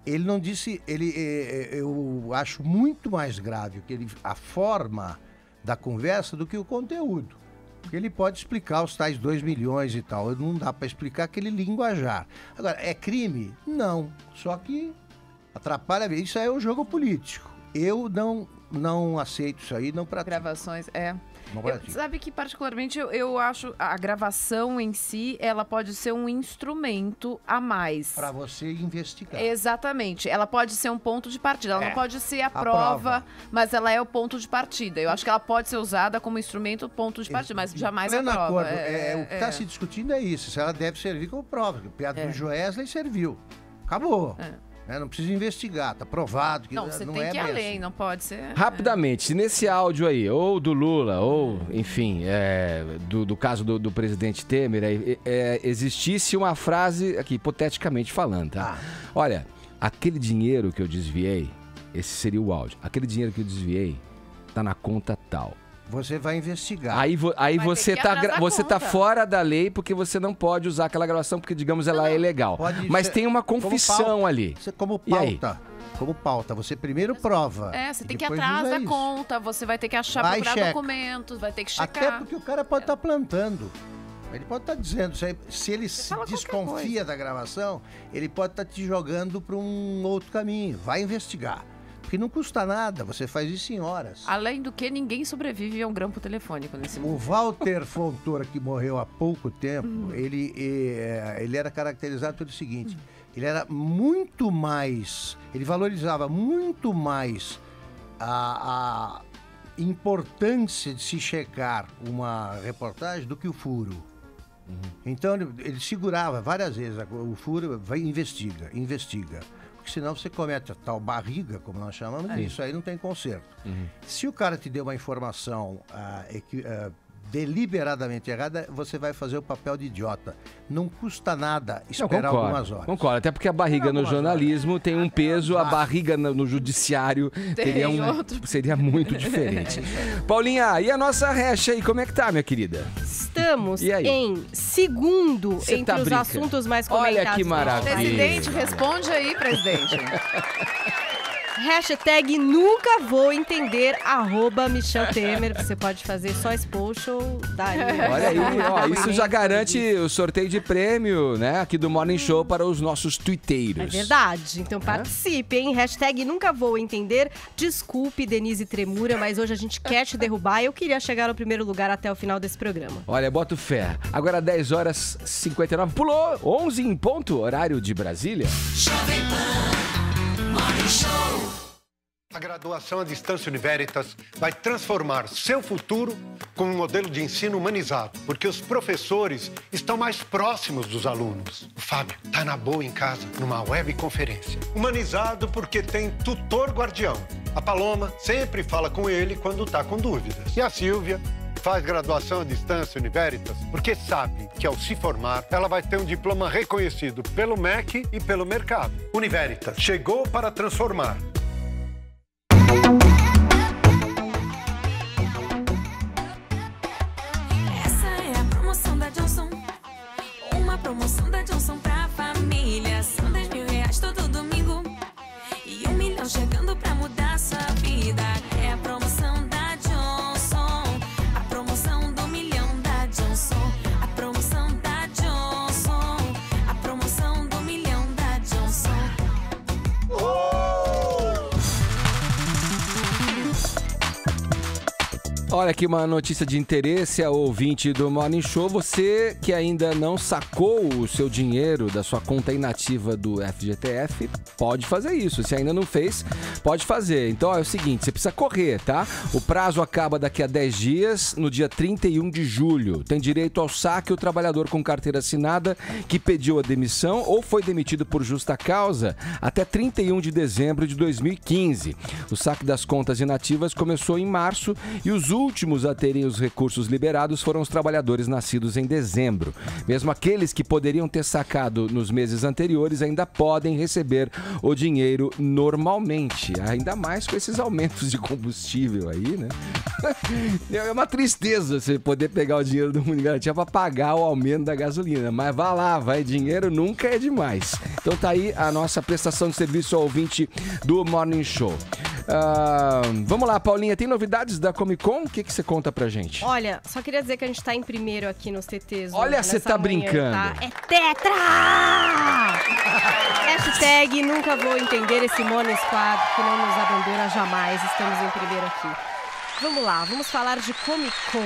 ele não disse... eu acho muito mais grave a forma da conversa do que o conteúdo. Porque ele pode explicar os tais 2 milhões e tal. Não dá para explicar aquele linguajar. Agora, é crime? Não. Só que atrapalha. Isso aí é o jogo político. Eu não aceito isso aí, não pratico. Gravações, Não pratico. Sabe que particularmente eu acho a gravação em si, ela pode ser um instrumento a mais. Para você investigar. Exatamente. Ela pode ser um ponto de partida. Ela não pode ser a prova, mas ela é o ponto de partida. Eu acho que ela pode ser usada como instrumento, ponto de partida, mas jamais a prova. Acordo. O que está se discutindo é isso. Se ela deve servir como prova. O piada do Joesley serviu. Acabou. Não precisa investigar, tá provado que não você tem que ir além, assim. Não pode ser... Rapidamente, se nesse áudio aí, ou do Lula, ou, enfim, do caso do presidente Temer, existisse uma frase, aqui, hipoteticamente falando, tá? Olha, aquele dinheiro que eu desviei, esse seria o áudio, aquele dinheiro que eu desviei tá na conta tal. Você vai investigar. Aí você tá fora da lei porque você não pode usar aquela gravação porque, digamos, ela é ilegal. Mas tem uma confissão ali. Como pauta. Como pauta. Você primeiro prova. Você tem que ir atrás da conta, você vai ter que procurar documentos, vai ter que checar. Até porque o cara pode estar plantando. Ele pode estar dizendo, se ele se desconfia da gravação, ele pode estar te jogando para um outro caminho. Vai investigar. Porque não custa nada, você faz isso em horas. Além do que, ninguém sobrevive a um grampo telefônico nesse mundo. O Walter Fontoura, que morreu há pouco tempo, ele era caracterizado pelo seguinte, ele era muito mais, ele valorizava muito mais a importância de se checar uma reportagem do que o furo. Então ele segurava várias vezes o furo, investiga. Porque senão você comete a tal barriga, como nós chamamos, isso aí não tem conserto. Se o cara te deu uma informação deliberadamente errada, você vai fazer o papel de idiota. Não custa nada esperar algumas horas. Concordo, até porque a barriga no jornalismo tem um peso, a barriga no judiciário seria muito diferente. Paulinha, e a nossa hash aí, como é que tá, minha querida? Estamos em segundo entre os assuntos mais comentados. Olha que maravilha. Presidente, responde aí, presidente. Hashtag nunca vou entender, @Michel Temer. Você pode fazer só esse post ou daí. Olha aí, isso já garante o sorteio de prêmio, né? Aqui do Morning Show para os nossos tuiteiros. É verdade, então participe, hein? Hashtag nunca vou entender. Desculpe, Denise Tremura, mas hoje a gente quer te derrubar e eu queria chegar no primeiro lugar até o final desse programa. Olha, boto fé. Agora 10h59, pulou 11 em ponto, horário de Brasília. Jovem Pan Morning Show. A graduação à distância Univeritas vai transformar seu futuro com um modelo de ensino humanizado, porque os professores estão mais próximos dos alunos. O Fábio está na boa em casa, numa webconferência. Humanizado porque tem tutor guardião. A Paloma sempre fala com ele quando está com dúvidas. E a Silvia faz graduação à distância Univeritas porque sabe que ao se formar, ela vai ter um diploma reconhecido pelo MEC e pelo mercado. Univeritas chegou para transformar. Essa é a promoção da Johnson. Uma promoção da Johnson pra família. São 10 mil reais todo domingo e 1 milhão chegando pra mudar sua vida. É a promoção da Johnson. A promoção do milhão da Johnson. A promoção da Johnson. A promoção do milhão da Johnson. Olha aqui uma notícia de interesse ao ouvinte do Morning Show. Você que ainda não sacou o seu dinheiro da sua conta inativa do FGTS, pode fazer isso. Se ainda não fez, pode fazer. Então é o seguinte, você precisa correr, tá? O prazo acaba daqui a 10 dias, no dia 31 de julho. Tem direito ao saque o trabalhador com carteira assinada que pediu a demissão ou foi demitido por justa causa até 31 de dezembro de 2015. O saque das contas inativas começou em março e os últimos a terem os recursos liberados foram os trabalhadores nascidos em dezembro. Mesmo aqueles que poderiam ter sacado nos meses anteriores ainda podem receber o dinheiro normalmente. Ainda mais com esses aumentos de combustível aí, né? É uma tristeza você poder pegar o dinheiro do Fundo de Garantia para pagar o aumento da gasolina. Mas vá lá, dinheiro nunca é demais. Então tá aí a nossa prestação de serviço ao ouvinte do Morning Show. Vamos lá, Paulinha, tem novidades da Comic Con? O que você conta pra gente? Olha, só queria dizer que a gente tá em primeiro aqui nos TTs. Olha, você tá brincando. Tá? É tetra! Hashtag nunca vou entender esse Morning Squad que não nos abandona jamais. Estamos em primeiro aqui. Vamos lá, vamos falar de Comic Con.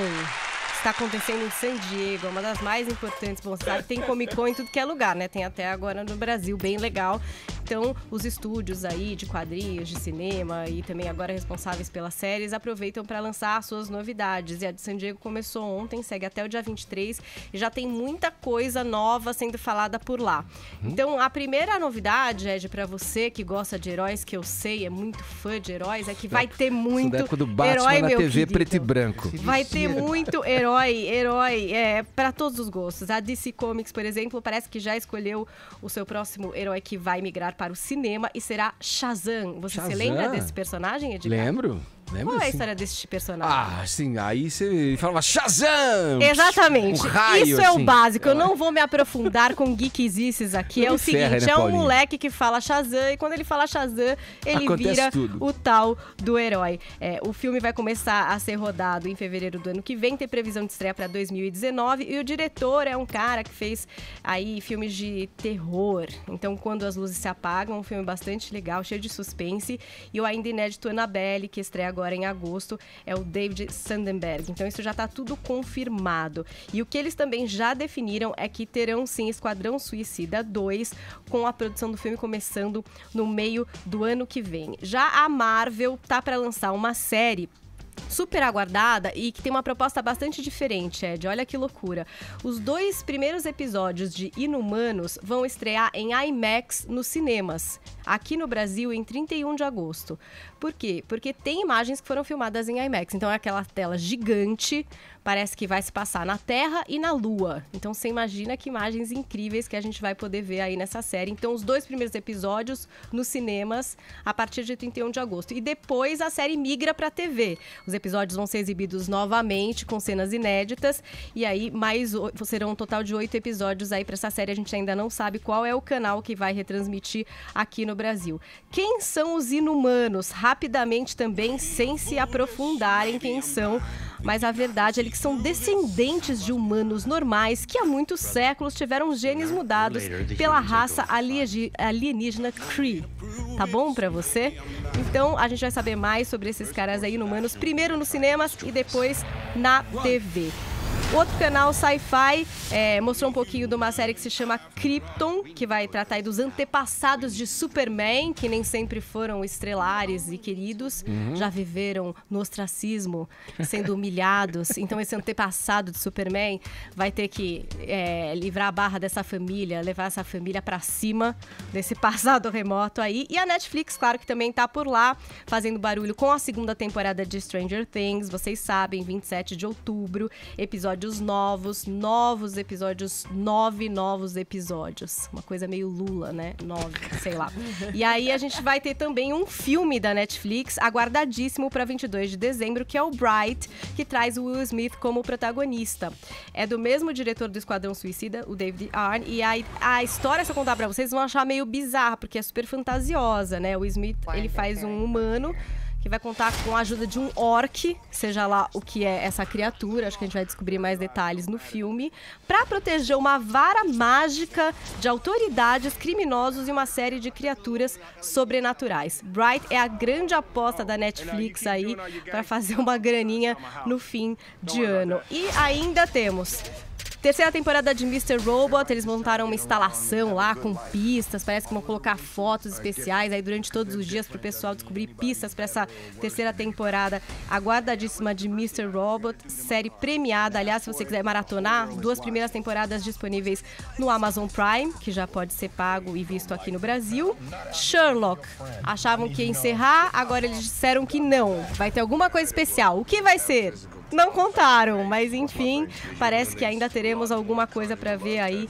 Está acontecendo em San Diego, é uma das mais importantes. Bom, sabe, tem Comic Con em tudo que é lugar, né? Tem até agora no Brasil, bem legal. Então, os estúdios aí de quadrinhos, de cinema e também agora responsáveis pelas séries aproveitam para lançar suas novidades. E a de San Diego começou ontem, segue até o dia 23 e já tem muita coisa nova sendo falada por lá. Então, a primeira novidade, Ed, para você que gosta de heróis, que eu sei é muito fã de heróis, é que vai ter muito da época do Batman herói, na meu TV querido. preto e branco. Vai ter muito herói, para todos os gostos. A DC Comics, por exemplo, parece que já escolheu o seu próximo herói que vai migrar para o cinema e será Shazam. Você se lembra desse personagem, Edgar? Lembro. Qual é a história desse personagem? Ah, sim, aí você falava Shazam! Exatamente. Um raio, isso é assim. o básico. Eu não vou me aprofundar com geekizices aqui. É o seguinte, né, é um Paulinha? moleque que fala Shazam e quando ele fala Shazam, ele Acontece vira tudo. o tal do herói. O filme vai começar a ser rodado em fevereiro do ano que vem, tem previsão de estreia para 2019 e o diretor é um cara que fez aí filmes de terror. Então, Quando as Luzes Se Apagam, um filme bastante legal, cheio de suspense. E o ainda inédito Annabelle, que estreia agora em agosto, é o David Sandenberg. Então isso já está tudo confirmado. E o que eles também já definiram é que terão sim Esquadrão Suicida 2, com a produção do filme começando no meio do ano que vem. Já a Marvel tá para lançar uma série super aguardada e que tem uma proposta bastante diferente, Ed. Olha que loucura. Os 2 primeiros episódios de Inumanos vão estrear em IMAX nos cinemas, aqui no Brasil em 31 de agosto. Por quê? Porque tem imagens que foram filmadas em IMAX. Então é aquela tela gigante, parece que vai se passar na Terra e na Lua. Então você imagina que imagens incríveis que a gente vai poder ver aí nessa série. Então os 2 primeiros episódios nos cinemas a partir de 31 de agosto. E depois a série migra para a TV. Os episódios vão ser exibidos novamente com cenas inéditas. E aí serão um total de 8 episódios aí para essa série. A gente ainda não sabe qual é o canal que vai retransmitir aqui no Brasil. Quem são os Inumanos? Rapidamente também, sem se aprofundarem quem são. Mas a verdade é que são descendentes de humanos normais que há muitos séculos tiveram os genes mudados pela raça alienígena Kree. Tá bom pra você? Então a gente vai saber mais sobre esses caras aí inumanos, primeiro nos cinemas e depois na TV. Outro canal, Sci-Fi, mostrou um pouquinho de uma série que se chama Krypton, que vai tratar aí dos antepassados de Superman, que nem sempre foram estrelares e queridos, já viveram no ostracismo, sendo humilhados. Então esse antepassado de Superman vai ter que livrar a barra dessa família, levar essa família pra cima desse passado remoto aí. E a Netflix, claro que também tá por lá, fazendo barulho com a 2ª temporada de Stranger Things. Vocês sabem, 27 de outubro, episódios novos episódios, 9 novos episódios. Uma coisa meio Lula, né? 9, sei lá. E aí a gente vai ter também um filme da Netflix, aguardadíssimo para 22 de dezembro, que é o Bright, que traz o Will Smith como protagonista. É do mesmo diretor do Esquadrão Suicida, o David Arn, e a história, se eu contar pra vocês, vão achar meio bizarra, porque é super fantasiosa, né? O Will Smith, ele faz um humano que vai contar com a ajuda de um orc, seja lá o que é essa criatura, acho que a gente vai descobrir mais detalhes no filme, para proteger uma vara mágica de autoridades, criminosos e uma série de criaturas sobrenaturais. Bright é a grande aposta da Netflix aí para fazer uma graninha no fim de ano. E ainda temos terceira temporada de Mr. Robot. Eles montaram uma instalação lá com pistas, parece que vão colocar fotos especiais aí durante todos os dias pro pessoal descobrir pistas para essa terceira temporada aguardadíssima de Mr. Robot, série premiada. Aliás, se você quiser maratonar, 2 primeiras temporadas disponíveis no Amazon Prime, que já pode ser pago e visto aqui no Brasil. Sherlock, achavam que ia encerrar, agora eles disseram que não, vai ter alguma coisa especial. O que vai ser? Não contaram, mas enfim, parece que ainda teremos alguma coisa para ver aí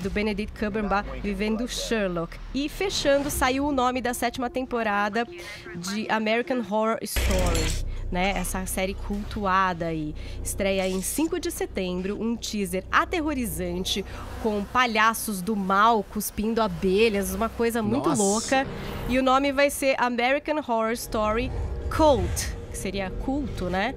do Benedict Cumberbatch vivendo Sherlock. E fechando, saiu o nome da 7ª temporada de American Horror Story, né? Essa série cultuada aí. Estreia em 5 de setembro, um teaser aterrorizante com palhaços do mal cuspindo abelhas, uma coisa muito louca. E o nome vai ser American Horror Story Cult, que seria culto, né?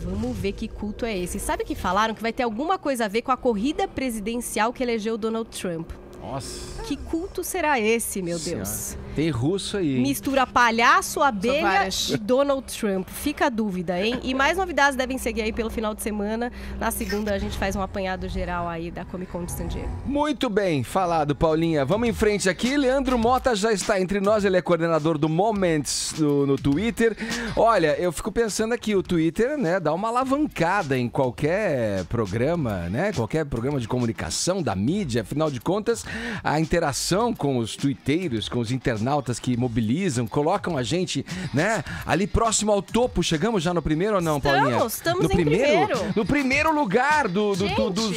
Vamos ver que culto é esse. Sabe que falaram que vai ter alguma coisa a ver com a corrida presidencial que elegeu Donald Trump? Nossa. Que culto será esse, meu Deus? Tem russo aí, hein? Mistura palhaço, abelha e Donald Trump. Fica a dúvida, hein? E mais novidades devem seguir aí pelo final de semana. Na segunda a gente faz um apanhado geral aí da Comic Con de San Diego. Muito bem falado, Paulinha. Vamos em frente aqui. Leandro Mota já está entre nós. Ele é coordenador do Moments no Twitter. Olha, eu fico pensando aqui, o Twitter, né, dá uma alavancada em qualquer programa, né? Qualquer programa de comunicação da mídia. Afinal de contas, a interação com os tuiteiros, com os internautas que mobilizam, colocam a gente, né, ali próximo ao topo. Chegamos já no primeiro ou não, Paulinha? Estamos no primeiro. No primeiro lugar dos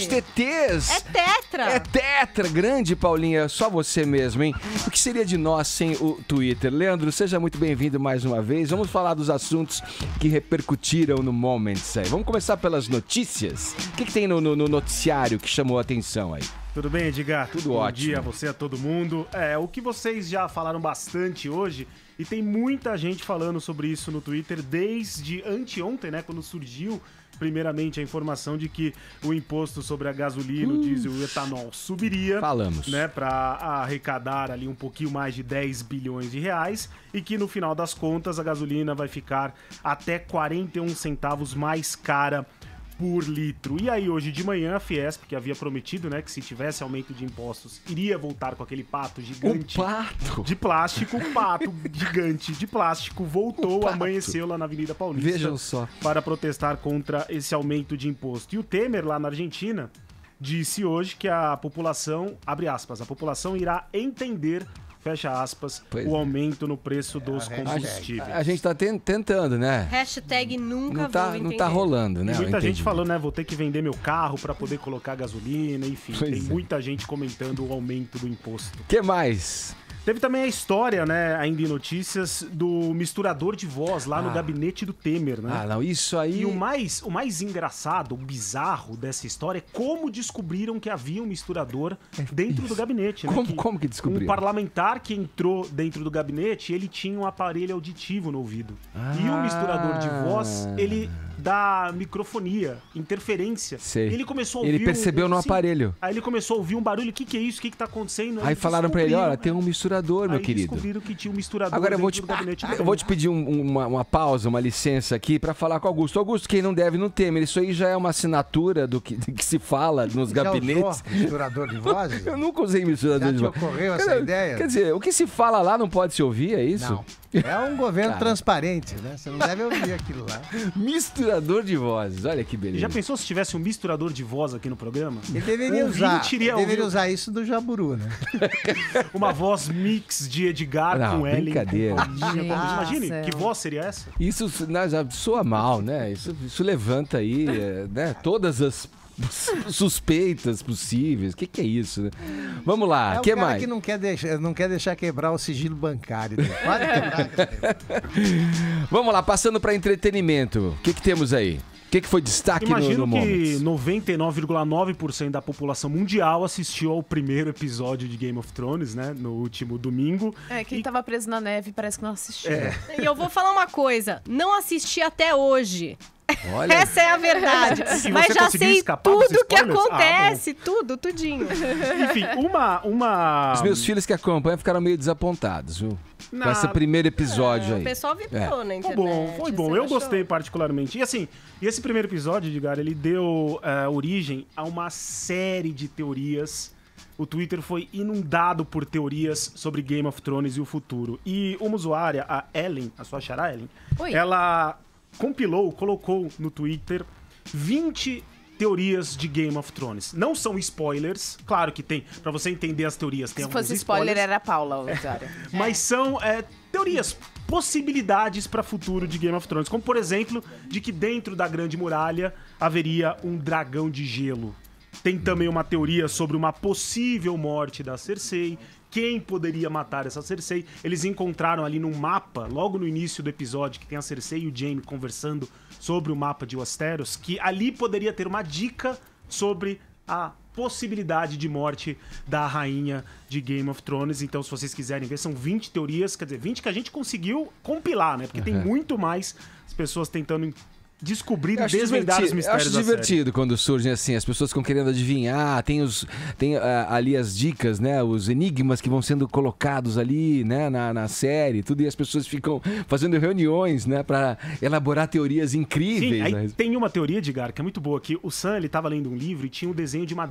TTs. É tetra. É tetra. Grande, Paulinha. Só você mesmo, hein? O que seria de nós sem o Twitter? Leandro, seja muito bem-vindo mais uma vez. Vamos falar dos assuntos que repercutiram no Moments aí. Vamos começar pelas notícias. O que tem no noticiário que chamou a atenção aí? Tudo bem, Edgar? Tudo ótimo. ótimo. Bom dia a você, a todo mundo. O que vocês já falaram bastante hoje, e tem muita gente falando sobre isso no Twitter desde anteontem, né, quando surgiu primeiramente a informação de que o imposto sobre a gasolina, o diesel e o etanol subiria. Falamos. Né, para arrecadar ali um pouquinho mais de 10 bilhões de reais, e que no final das contas a gasolina vai ficar até 41 centavos mais cara por litro. E aí hoje de manhã a Fiesp, que havia prometido, né, que se tivesse aumento de impostos, iria voltar com aquele pato gigante de plástico. O pato gigante de plástico voltou, amanheceu lá na Avenida Paulista. Vejam só. Para protestar contra esse aumento de imposto. E o Temer, lá na Argentina, disse hoje que a população, abre aspas, a população irá entender, fecha aspas, o aumento no preço dos combustíveis. A gente tá tentando, né? Hashtag nunca vou entender. Não tá rolando, né? E muita gente falou, né? Vou ter que vender meu carro para poder colocar gasolina, enfim. Tem muita gente comentando o aumento do imposto. O que mais? Teve também a história, né, ainda em notícias, do misturador de voz lá no gabinete do Temer, né? Ah, não, isso aí... E o mais engraçado, o bizarro dessa história é como descobriram que havia um misturador dentro do gabinete, né? Como que descobriram? Um parlamentar que entrou dentro do gabinete, ele tinha um aparelho auditivo no ouvido. E o misturador de voz, ele dá microfonia, interferência. Sei. Ele começou a ouvir... Ele percebeu no aparelho. Aí ele começou a ouvir um barulho, o que é isso? O que tá acontecendo? Aí falaram pra ele, olha, tem um misturador, meu querido. Descobriram que tinha um misturador. Agora eu vou te pedir uma pausa, uma licença aqui pra falar com o Augusto. Augusto, quem não deve não Temer. Isso aí já é uma assinatura do que se fala nos gabinetes. Usou misturador de vozes? Eu nunca usei misturador de Já voz. te ocorreu essa ideia? Quer dizer, o que se fala lá não pode se ouvir, é isso? Não. É um governo transparente, né? Você não deve ouvir aquilo lá. Misturador de vozes, olha que beleza. Já pensou se tivesse um misturador de voz aqui no programa? Ele deveria usar isso do Jaburu, né? Uma voz mix de Edgar com Ellen. Brincadeira. Imagine, que voz seria essa? Isso já soa mal, né? Isso levanta aí, né? Todas as suspeitas possíveis. O que é isso, né? Vamos lá, o que mais? Que não quer deixar quebrar o sigilo bancário. Pode quebrar. Vamos lá, passando para entretenimento. O que temos aí? que foi destaque Imagino no que Moments? 99,9% da população mundial assistiu ao primeiro episódio de Game of Thrones, né? No último domingo. Quem tava preso na neve parece que não assistiu. E eu vou falar uma coisa, não assisti até hoje. Olha. Essa é a verdade. E Mas você já conseguiu sei escapar dos tudo que spoilers? acontece, tudinho. Enfim, uma... Os meus filhos que acompanham ficaram meio desapontados, viu? Com esse primeiro episódio aí. O pessoal vibrou na internet. Foi bom. Você Eu achou? gostei particularmente. E assim, esse primeiro episódio, Edgar, ele deu origem a uma série de teorias. O Twitter foi inundado por teorias sobre Game of Thrones e o futuro. E uma usuária, a Ellen, a sua xará Ellen, ela colocou no Twitter 20 teorias de Game of Thrones. Não são spoilers, claro que tem, pra você entender as teorias, tem alguns Se fosse spoiler, spoilers, era a Paula, o usuário. mas são teorias, possibilidades para futuro de Game of Thrones, como por exemplo, de que dentro da Grande Muralha haveria um dragão de gelo. Tem também uma teoria sobre uma possível morte da Cersei. Quem poderia matar essa Cersei? Eles encontraram ali num mapa, logo no início do episódio, que tem a Cersei e o Jaime conversando sobre o mapa de Westeros, que ali poderia ter uma dica sobre a possibilidade de morte da rainha de Game of Thrones. Então, se vocês quiserem ver, são 20 teorias, quer dizer, 20 que a gente conseguiu compilar, né? Porque tem muito mais as pessoas tentando descobrir e desvendar os mistérios da série. Eu acho divertido quando surgem assim, as pessoas ficam querendo adivinhar, tem ali as dicas, né, os enigmas que vão sendo colocados ali, né, na série, tudo, e as pessoas ficam fazendo reuniões, né, pra elaborar teorias incríveis. Sim, aí né? tem uma teoria, Edgar, que é muito boa, que o Sam, ele tava lendo um livro e tinha um desenho de uma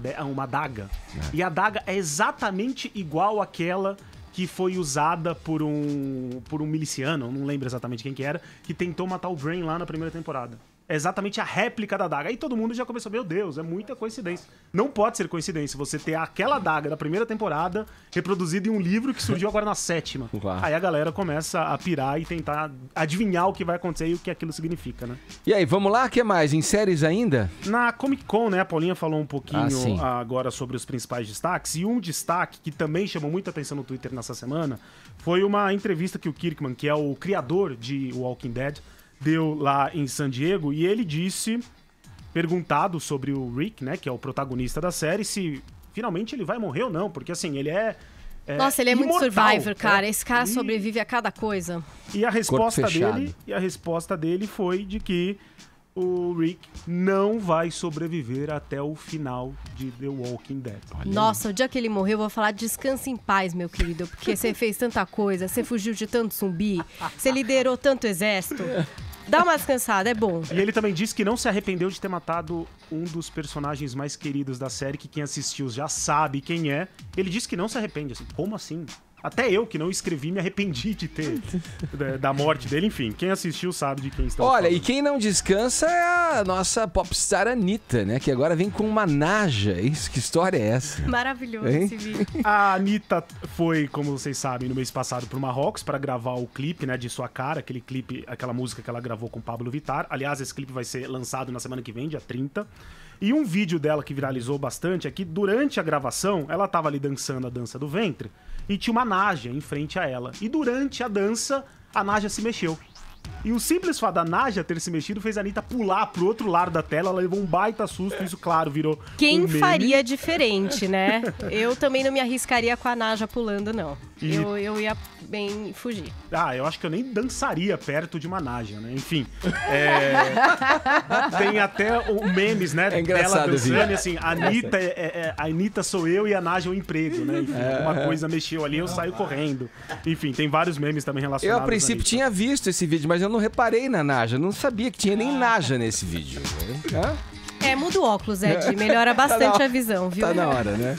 adaga. E a adaga é exatamente igual àquela que foi usada por um miliciano, não lembro exatamente quem que era, que tentou matar o Bran lá na primeira temporada. É exatamente a réplica da adaga. Aí todo mundo já começou, meu Deus, é muita coincidência. Não pode ser coincidência você ter aquela adaga da primeira temporada reproduzida em um livro que surgiu agora na 7ª. Uau. Aí a galera começa a pirar e tentar adivinhar o que vai acontecer e o que aquilo significa, né? E aí, vamos lá? O que mais? Em séries ainda? Na Comic Con, né, a Paulinha falou um pouquinho sim. agora sobre os principais destaques, e um destaque que também chamou muita atenção no Twitter nessa semana foi uma entrevista que o Kirkman, que é o criador de Walking Dead, deu lá em San Diego, e ele disse, perguntado sobre o Rick, né, que é o protagonista da série, se finalmente ele vai morrer ou não, porque assim, ele é Nossa, ele é imortal, muito Survivor, cara. Esse cara sobrevive a cada coisa. E a resposta dele foi de que o Rick não vai sobreviver até o final de The Walking Dead. Nossa, o dia que ele morreu, eu vou falar descanse em paz, meu querido. Porque você fez tanta coisa, você fugiu de tanto zumbi, você liderou tanto exército. Dá uma descansada, é bom. E ele também disse que não se arrependeu de ter matado um dos personagens mais queridos da série, que quem assistiu já sabe quem é. Ele disse que não se arrepende. Assim, como assim? Até eu, que não escrevi, me arrependi de ter da morte dele. Enfim, quem assistiu sabe de quem está falando. Olha, e quem não descansa é a nossa popstar Anitta, né? Que agora vem com uma naja. Isso, que história é essa? Maravilhoso Hein? esse vídeo. A Anitta foi, como vocês sabem, no mês passado pro Marrocos para gravar o clipe, né, de Sua Cara, aquele clipe, aquela música que ela gravou com Pablo Vittar. Aliás, esse clipe vai ser lançado na semana que vem, dia 30. E um vídeo dela que viralizou bastante é que durante a gravação, ela tava ali dançando a dança do ventre e tinha uma naja em frente a ela. E durante a dança, a naja se mexeu. E o simples fato da naja ter se mexido fez a Anitta pular pro outro lado da tela. Ela levou um baita susto, isso, claro, virou Quem um meme. faria diferente, né? Eu também não me arriscaria com a naja pulando, não. E- Eu ia bem fugir. Ah, eu acho que eu nem dançaria perto de uma naja, né? Enfim. Tem até memes, né? É engraçado dela dançando, ver. e assim, a Anitta sou eu e a naja é o emprego, né? Enfim, alguma coisa mexeu ali, eu saio correndo. Enfim, tem vários memes também relacionados. Eu, a princípio, Anitta. tinha visto esse vídeo, mas eu não reparei na naja. Não sabia que tinha nem naja nesse vídeo. Muda o óculos, Ed. Melhora bastante a visão, viu? Tá na hora, né?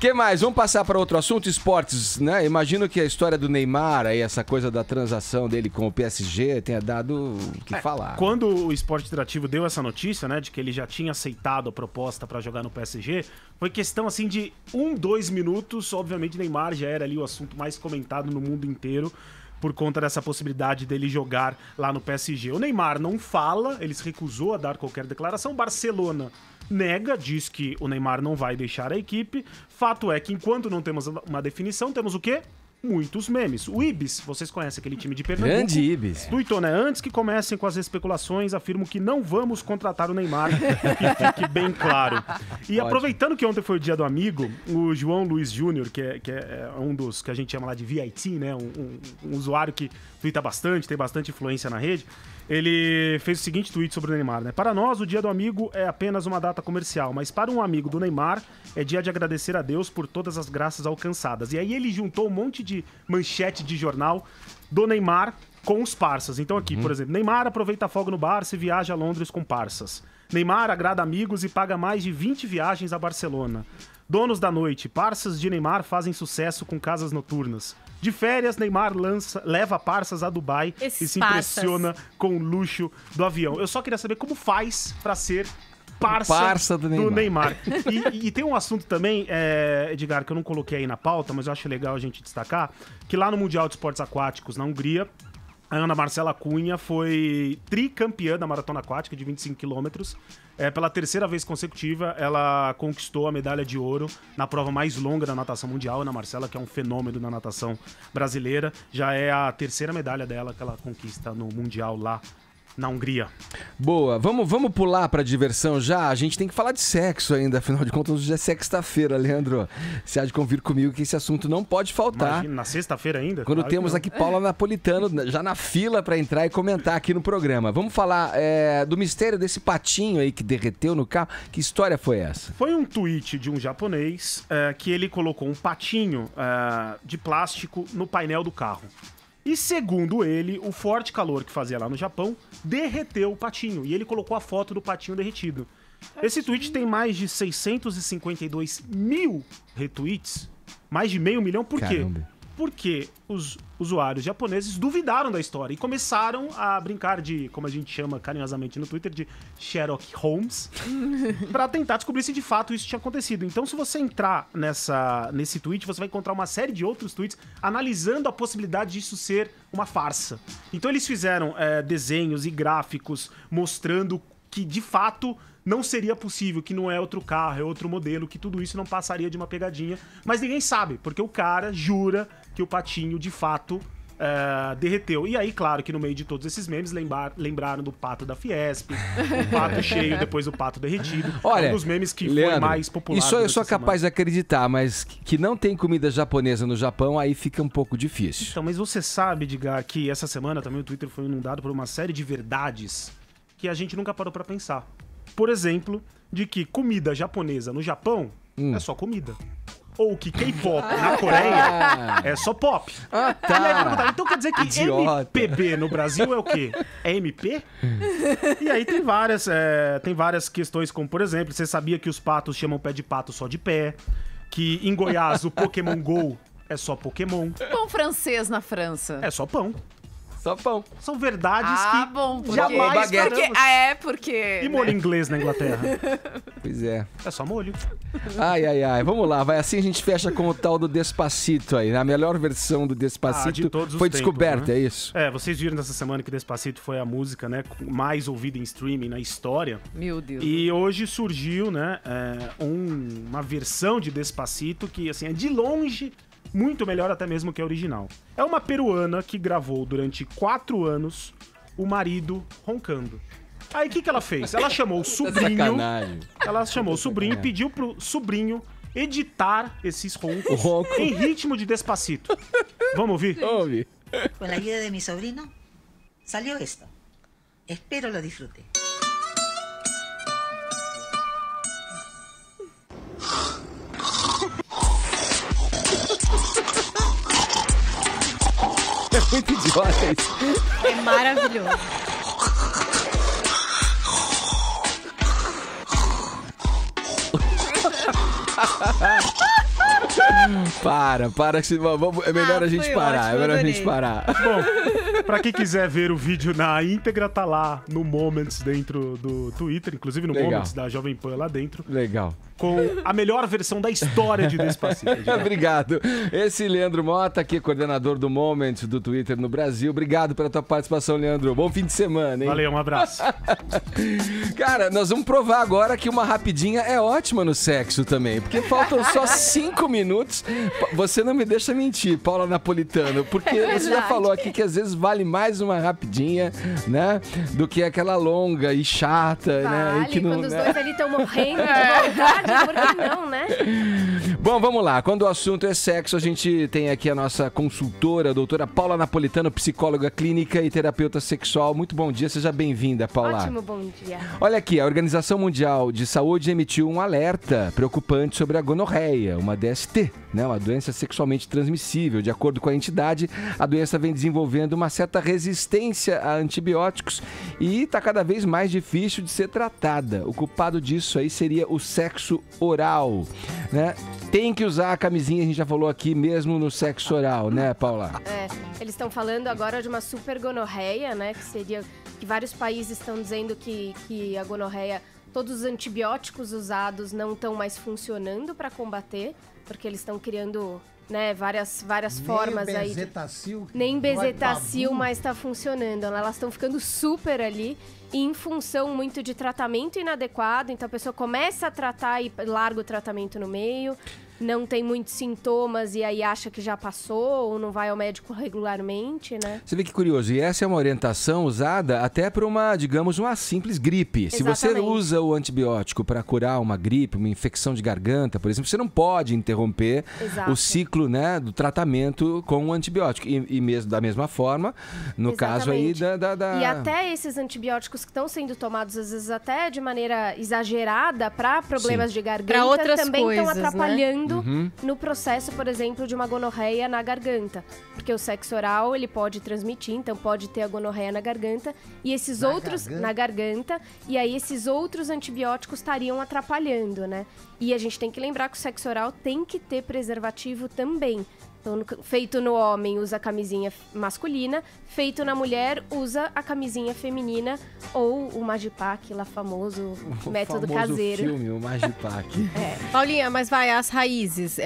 Que mais? Vamos passar para outro assunto, esportes, né? Imagino que a história do Neymar, aí essa coisa da transação dele com o PSG tenha dado o que falar. Quando o Esporte Interativo deu essa notícia, né, de que ele já tinha aceitado a proposta pra jogar no PSG, foi questão assim de 2 minutos. Obviamente, Neymar já era ali o assunto mais comentado no mundo inteiro por conta dessa possibilidade dele jogar lá no PSG. O Neymar não fala, ele se recusou a dar qualquer declaração. Barcelona nega, diz que o Neymar não vai deixar a equipe. Fato é que enquanto não temos uma definição, temos o quê? muitos memes. O Ibis, vocês conhecem aquele time de Pernambuco? Grande Ibis. Tuitou, né? Antes que comecem com as especulações, afirmo que não vamos contratar o Neymar, que fique bem claro. E aproveitando que ontem foi o dia do amigo, o João Luiz Júnior, que é um dos que a gente chama lá de VIT, né? Um usuário que tuita bastante, tem bastante influência na rede, ele fez o seguinte tweet sobre o Neymar, né? Para nós, o dia do amigo é apenas uma data comercial, mas para um amigo do Neymar, é dia de agradecer a Deus por todas as graças alcançadas. E aí ele juntou um monte de manchete de jornal do Neymar com os parças. Então aqui, por exemplo, Neymar aproveita folga no Barça e viaja a Londres com parças. Neymar agrada amigos e paga mais de 20 viagens a Barcelona. Donos da noite, parças de Neymar fazem sucesso com casas noturnas. De férias, Neymar leva parças a Dubai e se impressiona com o luxo do avião. Eu só queria saber como faz pra ser parça do Neymar. E tem um assunto também, Edgar, que eu não coloquei aí na pauta, mas eu acho legal a gente destacar, que lá no Mundial de Esportes Aquáticos, na Hungria, a Ana Marcela Cunha foi tricampeã da maratona aquática de 25 quilômetros. Pela terceira vez consecutiva, ela conquistou a medalha de ouro na prova mais longa da natação mundial. Ana Marcela, que é um fenômeno da natação brasileira, já é a terceira medalha dela que ela conquista no Mundial lá na Hungria. Boa, vamos pular pra diversão já? A gente tem que falar de sexo ainda, afinal de contas hoje é sexta-feira, Leandro. Você há de convir comigo que esse assunto não pode faltar. Imagina, na sexta-feira ainda? Quando temos aqui Paula Napolitano já na fila pra entrar e comentar aqui no programa. Vamos falar do mistério desse patinho aí que derreteu no carro. Que história foi essa? Foi um tweet de um japonês que ele colocou um patinho de plástico no painel do carro. E segundo ele, o forte calor que fazia lá no Japão derreteu o patinho. E ele colocou a foto do patinho derretido. Esse tweet tem mais de 652 mil retweets. Mais de 500 mil. Por quê? Porque os usuários japoneses duvidaram da história e começaram a brincar de, como a gente chama carinhosamente no Twitter, de Sherlock Holmes, para tentar descobrir se de fato isso tinha acontecido. Então, se você entrar nesse tweet, você vai encontrar uma série de outros tweets analisando a possibilidade disso ser uma farsa. Então, eles fizeram desenhos e gráficos mostrando que, de fato, não seria possível, que não é outro carro, é outro modelo, que tudo isso não passaria de uma pegadinha. Mas ninguém sabe, porque o cara jura que o patinho, de fato, derreteu. E aí, claro, que no meio de todos esses memes, lembraram do pato da Fiesp, o pato cheio, depois o pato derretido. Olha, um dos memes que Leandro, foi mais popular. Isso eu sou capaz de acreditar, mas que não tem comida japonesa no Japão, aí fica um pouco difícil. Então, mas você sabe, Edgar, que essa semana também o Twitter foi inundado por uma série de verdades que a gente nunca parou pra pensar. Por exemplo, de que comida japonesa no Japão é só comida. Ou que K-pop na Coreia é só pop. Tá. E aí perguntaram, então quer dizer que MPB no Brasil é o quê? É MP? E aí tem várias questões, como por exemplo, você sabia que os patos chamam pé de pato só de pé? Que em Goiás o Pokémon GO é só Pokémon. Pão francês na França. É só pão. Só pão. São verdades que bom, porque... jamais porque... E molho inglês na Inglaterra? Pois é. É só molho. Ai. Vamos lá, vai assim a gente fecha com o tal do Despacito aí. A melhor versão do Despacito de todos os foi tempos, descoberta, né? É isso? Vocês viram nessa semana que Despacito foi a música, né, mais ouvida em streaming na história. Meu Deus. E hoje surgiu, né, uma versão de Despacito que, assim, é de longe muito melhor até mesmo que a original. É uma peruana que gravou durante 4 anos o marido roncando. Aí o que ela fez? Ela chamou o sobrinho. Ela chamou o sobrinho e pediu pro sobrinho editar esses roncos em ritmo de Despacito. Vamos ouvir? Ouve. Com a ajuda de mi sobrino, salió esto. Espero lo disfrute. É muito idiota isso. É maravilhoso. Para, é melhor a gente parar, ótimo, é melhor a gente parar. Bom, pra quem quiser ver o vídeo na íntegra, tá lá no Moments dentro do Twitter, inclusive no Moments da Jovem Pan lá dentro. Legal. Com a melhor versão da história de Despacito. Obrigado. Esse Leandro Mota, aqui, coordenador do Moments do Twitter no Brasil. Obrigado pela tua participação, Leandro. Bom fim de semana, hein? Valeu, um abraço. Cara, nós vamos provar agora que uma rapidinha é ótima no sexo também, porque faltam só 5 minutos minutos. Você não me deixa mentir, Paula Napolitano, porque você já falou aqui que às vezes vale mais uma rapidinha, né? Do que aquela longa e chata, né? E que não, quando os dois ali estão morrendo de vontade, por que não, né? Bom, vamos lá. Quando o assunto é sexo, a gente tem aqui a nossa consultora, a doutora Paula Napolitano, psicóloga clínica e terapeuta sexual. Muito bom dia, seja bem-vinda, Paula. Ótimo, bom dia. Olha aqui, a Organização Mundial de Saúde emitiu um alerta preocupante sobre a gonorreia, uma DST, né? Uma doença sexualmente transmissível. De acordo com a entidade, a doença vem desenvolvendo uma certa resistência a antibióticos e está cada vez mais difícil de ser tratada. O culpado disso aí seria o sexo oral, né? Tem que usar a camisinha, a gente já falou aqui, mesmo no sexo oral, né, Paula? Eles estão falando agora de uma super gonorreia, né? Que seria que vários países estão dizendo que a gonorreia, todos os antibióticos usados não estão mais funcionando para combater, porque eles estão criando, né, várias formas aí. Nem bezetacil mais está funcionando, né? Elas estão ficando super ali. E em função muito de tratamento inadequado, então a pessoa começa a tratar e larga o tratamento no meio, não tem muitos sintomas e aí acha que já passou ou não vai ao médico regularmente, né? Você vê que curioso, e essa é uma orientação usada até para uma, digamos, uma simples gripe. Se você usa o antibiótico para curar uma gripe, uma infecção de garganta, por exemplo, você não pode interromper o ciclo, né, do tratamento com o antibiótico. E mesmo da mesma forma, no caso aí da... E até esses antibióticos que estão sendo tomados, às vezes até de maneira exagerada, para problemas de garganta, também estão atrapalhando no processo, por exemplo, de uma gonorreia na garganta. Porque o sexo oral, ele pode transmitir, então pode ter a gonorreia na garganta, e esses na garganta, e aí esses outros antibióticos estariam atrapalhando, né? E a gente tem que lembrar que o sexo oral tem que ter preservativo também. Então, feito no homem, usa a camisinha masculina. Feito na mulher, usa a camisinha feminina ou o Magipac, lá famoso, método caseiro. O filme, o Magipac. Paulinha, mas vai, as raízes,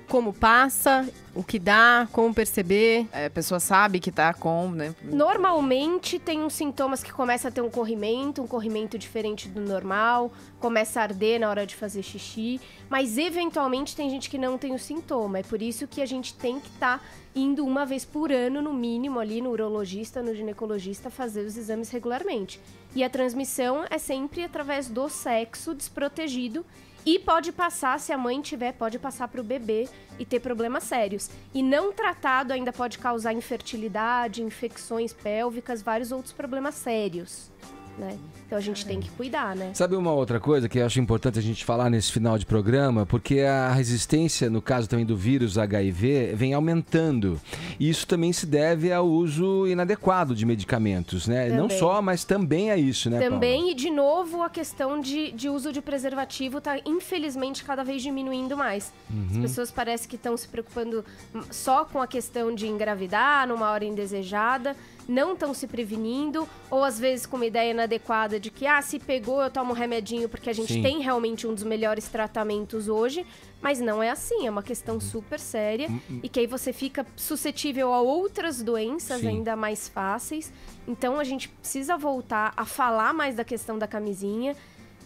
como passa, o que dá, como perceber? A pessoa sabe que tá com, né? Normalmente tem uns sintomas que começa a ter um corrimento diferente do normal, começa a arder na hora de fazer xixi, mas eventualmente tem gente que não tem o sintoma. É por isso que a gente tem que estar indo uma vez por ano, no mínimo, ali no urologista, no ginecologista, fazer os exames regularmente. E a transmissão é sempre através do sexo desprotegido. E pode passar, se a mãe tiver, pode passar para o bebê e ter problemas sérios. E não tratado ainda pode causar infertilidade, infecções pélvicas, vários outros problemas sérios, né? Então a gente tem que cuidar, né? Sabe uma outra coisa que eu acho importante a gente falar nesse final de programa? Porque a resistência, no caso também do vírus HIV, vem aumentando. E isso também se deve ao uso inadequado de medicamentos, né? Também. Não só, mas também a isso, né, também, Paula? E de novo a questão de uso de preservativo está infelizmente cada vez diminuindo mais. As pessoas parecem que estão se preocupando só com a questão de engravidar numa hora indesejada, não estão se prevenindo, ou às vezes com uma ideia inadequada de que, se pegou, eu tomo um remedinho, porque a gente tem realmente um dos melhores tratamentos hoje, mas não é assim, é uma questão super séria, e que aí você fica suscetível a outras doenças ainda mais fáceis. Então a gente precisa voltar a falar mais da questão da camisinha,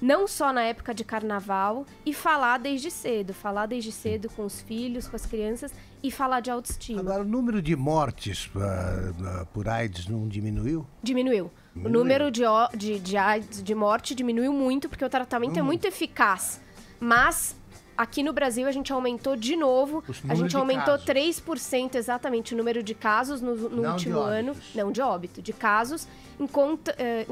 não só na época de carnaval, e falar desde cedo com os filhos, com as crianças, e falar de autoestima. Agora, o número de mortes por AIDS não diminuiu? Diminuiu. O número de AIDS, de morte, diminuiu muito, porque o tratamento é muito eficaz. Mas aqui no Brasil a gente aumentou de novo, a gente aumentou 3% exatamente o número de casos no último ano. Não de óbito, de casos. Em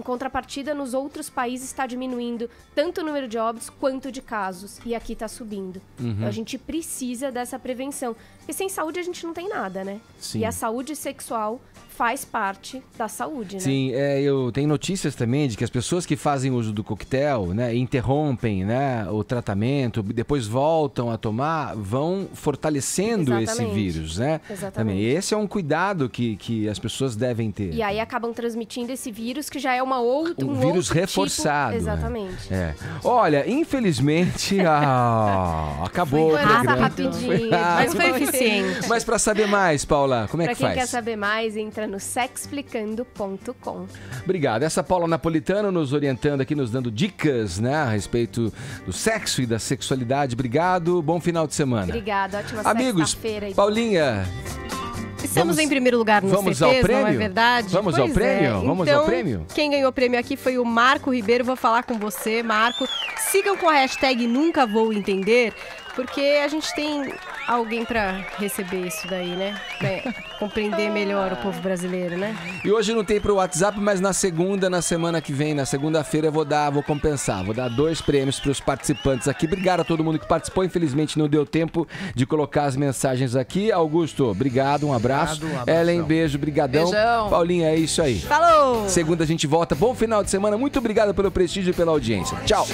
contrapartida, nos outros países está diminuindo tanto o número de óbitos quanto de casos. E aqui está subindo. Então a gente precisa dessa prevenção. Porque sem saúde a gente não tem nada, né? Sim. E a saúde sexual faz parte da saúde, né? Sim, eu tenho notícias também de que as pessoas que fazem uso do coquetel, né, interrompem, né, o tratamento, depois voltam a tomar, vão fortalecendo esse vírus, né? Exatamente. Também. Esse é um cuidado que as pessoas devem ter. E aí acabam transmitindo esse vírus que já é um vírus outro reforçado. Tipo. Exatamente. Né? Olha, infelizmente, acabou o programa. Rapidinho. Mas foi eficiente. Mas para saber mais, Paula, como é que faz? Pra quem quer saber mais, entra encontra no sexplicando.com. Obrigado. Essa Paula Napolitano nos orientando aqui, nos dando dicas, né, a respeito do sexo e da sexualidade. Obrigado. Bom final de semana. Obrigada. Ótima Amigos, sexta-feira aí. Paulinha... Estamos em primeiro lugar no vamos CTs, ao prêmio? não é verdade? Vamos pois ao prêmio? Vamos então, ao prêmio? Quem ganhou o prêmio aqui foi o Marco Ribeiro. Vou falar com você, Marco. Sigam com a hashtag Nunca Vou Entender, porque a gente tem alguém pra receber isso daí, né? Compreender melhor o povo brasileiro, né? E hoje não tem pro WhatsApp, mas na semana que vem, na segunda-feira, vou compensar. Vou dar 2 prêmios pros participantes aqui. Obrigado a todo mundo que participou. Infelizmente não deu tempo de colocar as mensagens aqui. Augusto, obrigado, um abraço. Ellen, beijo, brigadão. Beijão. Paulinha, é isso aí. Falou! Segunda a gente volta. Bom final de semana. Muito obrigado pelo prestígio e pela audiência. Tchau.